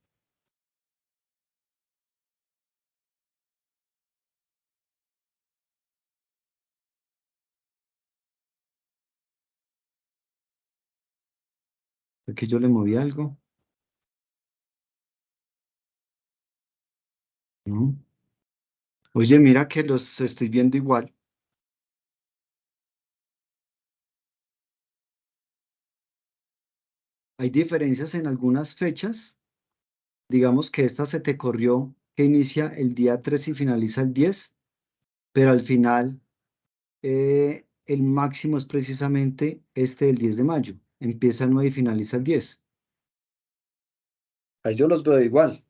Porque yo le moví algo. ¿No? Oye, mira que los estoy viendo igual. Hay diferencias en algunas fechas. Digamos que esta se te corrió, que inicia el día 3 y finaliza el 10, pero al final el máximo es precisamente este del 10 de mayo. Empieza el 9 y finaliza el 10. Ahí yo los veo igual.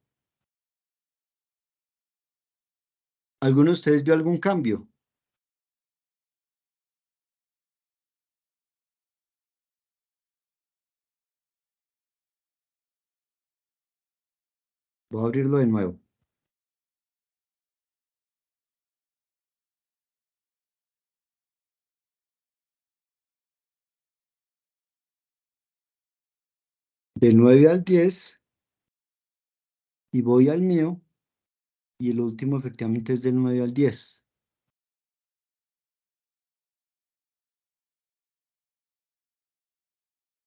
¿Alguno de ustedes vio algún cambio? Voy a abrirlo de nuevo. Del 9 al 10 y voy al mío y el último efectivamente es del 9 al 10.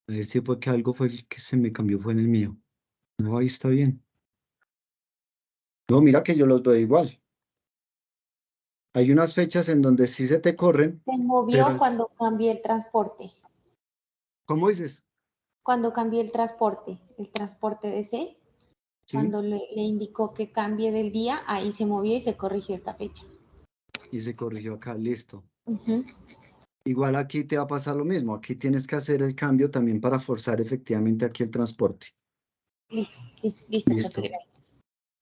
A ver si fue que algo fue el que se me cambió, fue en el mío. No, ahí está bien. No, mira que yo los veo igual. Hay unas fechas en donde sí se te corren. Se movió cuando cambié el transporte. ¿Cómo dices? Cuando cambié el transporte de C, ¿Sí? cuando le indicó que cambie del día, ahí se movió y se corrigió esta fecha. Y se corrigió acá, listo. Uh-huh. Igual aquí te va a pasar lo mismo. Aquí tienes que hacer el cambio también para forzar efectivamente aquí el transporte. Listo, sí, listo. Listo.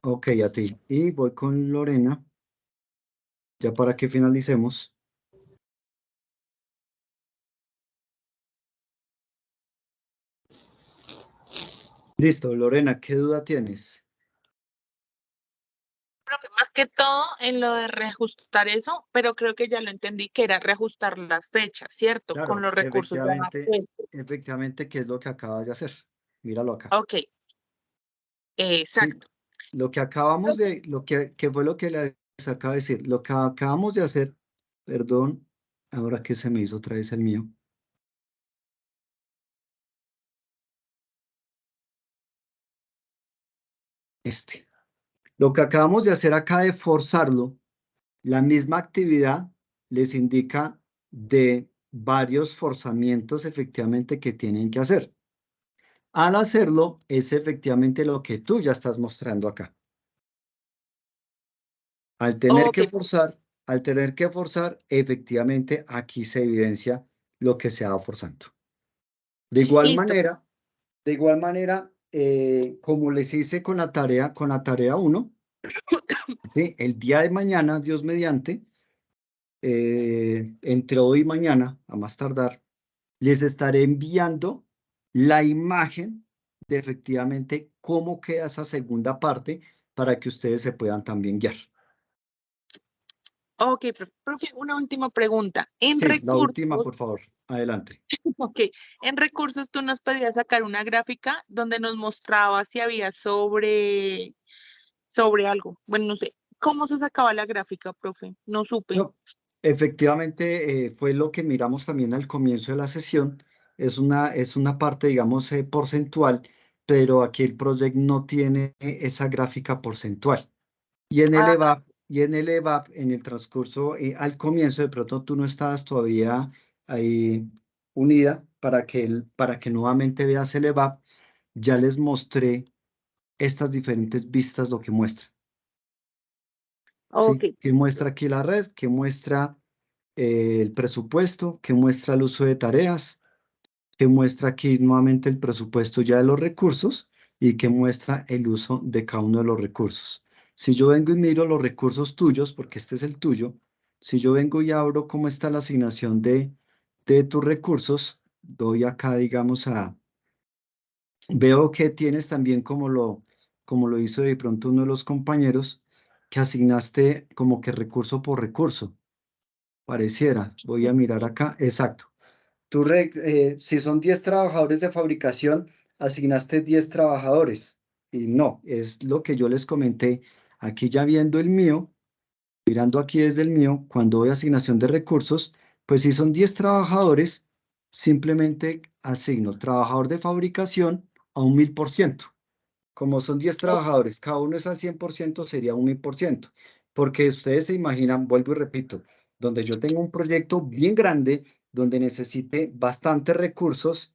Ok, a ti. Y voy con Lorena, ya para que finalicemos. Listo, Lorena, ¿qué duda tienes? Profe, más que todo en lo de reajustar eso, pero creo que ya lo entendí, que era reajustar las fechas, ¿cierto? Claro, Con los recursos ya puestos. efectivamente, ¿qué es lo que acabas de hacer? Míralo acá. Ok, exacto. Sí, lo que acabamos de, ¿qué fue lo que les acabo de decir? Lo que acabamos de hacer, perdón, ahora que se me hizo otra vez el mío. Lo que acabamos de hacer acá de forzarlo, la misma actividad les indica de varios forzamientos efectivamente que tienen que hacer. Al hacerlo, es efectivamente lo que tú ya estás mostrando acá. Al tener que forzar, efectivamente aquí se evidencia lo que se va forzando. De igual Listo. manera, como les hice con la tarea 1, ¿sí? El día de mañana, Dios mediante, entre hoy y mañana, a más tardar, les estaré enviando la imagen de efectivamente cómo queda esa segunda parte para que ustedes se puedan también guiar. Ok, profe, una última pregunta. En Sí, la última, recursos, por favor. Adelante. Ok, en recursos tú nos pedías sacar una gráfica donde nos mostraba si había sobre algo. Bueno, no sé, ¿cómo se sacaba la gráfica, profe? No supe. No, efectivamente, fue lo que miramos también al comienzo de la sesión. Es una parte, digamos, porcentual, pero aquí el project no tiene esa gráfica porcentual. Y en el Ah, EVAP, en el transcurso, al comienzo, de pronto tú no estabas todavía ahí unida para que nuevamente veas el EVAP, ya les mostré estas diferentes vistas, lo que muestra. ok. ¿Sí? Que muestra aquí la red, que muestra el presupuesto, que muestra el uso de tareas, que muestra aquí nuevamente el presupuesto ya de los recursos y que muestra el uso de cada uno de los recursos. Si yo vengo y miro los recursos tuyos, porque este es el tuyo, si yo vengo y abro cómo está la asignación de tus recursos, doy acá, digamos, veo que tienes también como lo hizo de pronto uno de los compañeros, que asignaste como que recurso por recurso. Pareciera, voy a mirar acá, exacto. Si son 10 trabajadores de fabricación, asignaste 10 trabajadores. Y no, es lo que yo les comenté. Aquí ya viendo el mío, mirando aquí desde el mío, cuando doy asignación de recursos, pues si son 10 trabajadores, simplemente asigno trabajador de fabricación a un 1000%. Como son 10 trabajadores, cada uno es al 100%, sería un 1000%. Porque ustedes se imaginan, vuelvo y repito, donde yo tengo un proyecto bien grande, donde necesite bastantes recursos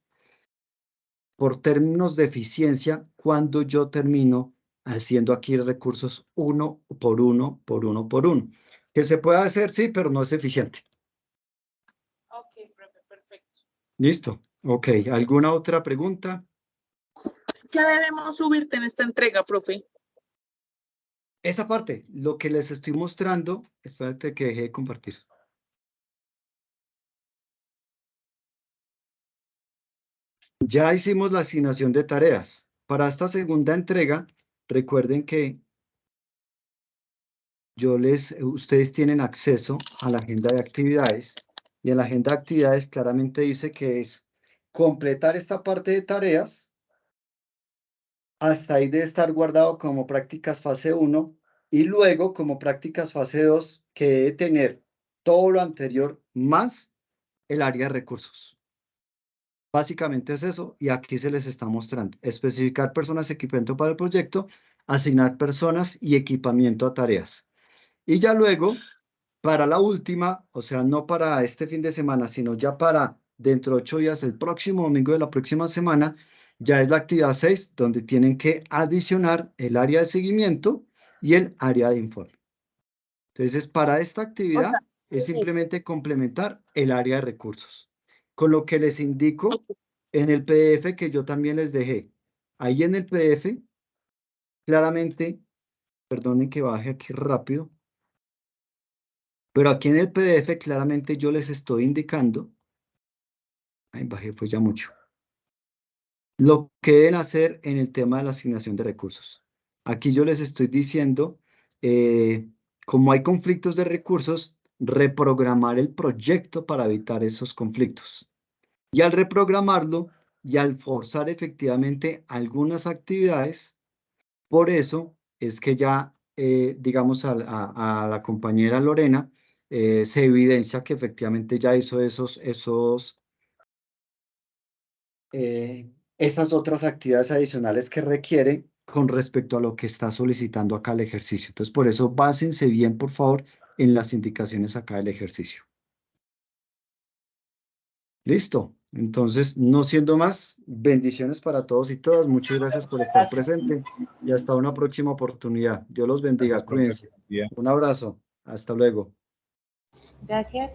por términos de eficiencia, cuando yo termino haciendo aquí recursos uno por uno, por uno, por uno. Que se puede hacer, sí, pero no es eficiente. Ok, profe, perfecto. Listo. Ok. ¿Alguna otra pregunta? Ya debemos subirte en esta entrega, profe. Esa parte, lo que les estoy mostrando, espérate que deje de compartir. Ya hicimos la asignación de tareas. Para esta segunda entrega, recuerden que ustedes tienen acceso a la agenda de actividades y en la agenda de actividades claramente dice que es completar esta parte de tareas. Hasta ahí debe estar guardado como prácticas fase 1 y luego como prácticas fase 2 que debe tener todo lo anterior más el área de recursos. Básicamente es eso y aquí se les está mostrando. Especificar personas, equipamiento para el proyecto, asignar personas y equipamiento a tareas. Y ya luego, para la última, o sea, no para este fin de semana, sino ya para dentro de 8 días, el próximo domingo de la próxima semana, ya es la actividad 6, donde tienen que adicionar el área de seguimiento y el área de informe. Entonces, para esta O actividad sea, es simplemente complementar el área de recursos. Con lo que les indico en el PDF que yo también les dejé. Ahí en el PDF, claramente, perdonen que baje aquí rápido, pero aquí en el PDF claramente yo les estoy indicando, ahí bajé, fue ya mucho, lo que deben hacer en el tema de la asignación de recursos. Aquí yo les estoy diciendo, como hay conflictos de recursos, reprogramar el proyecto para evitar esos conflictos. Y al reprogramarlo y al forzar efectivamente algunas actividades, por eso es que ya, digamos, a la compañera Lorena, se evidencia que efectivamente ya hizo esas otras actividades adicionales que requiere con respecto a lo que está solicitando acá el ejercicio. Entonces, por eso, básense bien, por favor, en las indicaciones acá del ejercicio. Listo. Entonces, no siendo más, bendiciones para todos y todas. Muchas gracias por estar presente y hasta una próxima oportunidad. Dios los bendiga. Gracias, profe. Cuídense. Un abrazo. Hasta luego. Gracias.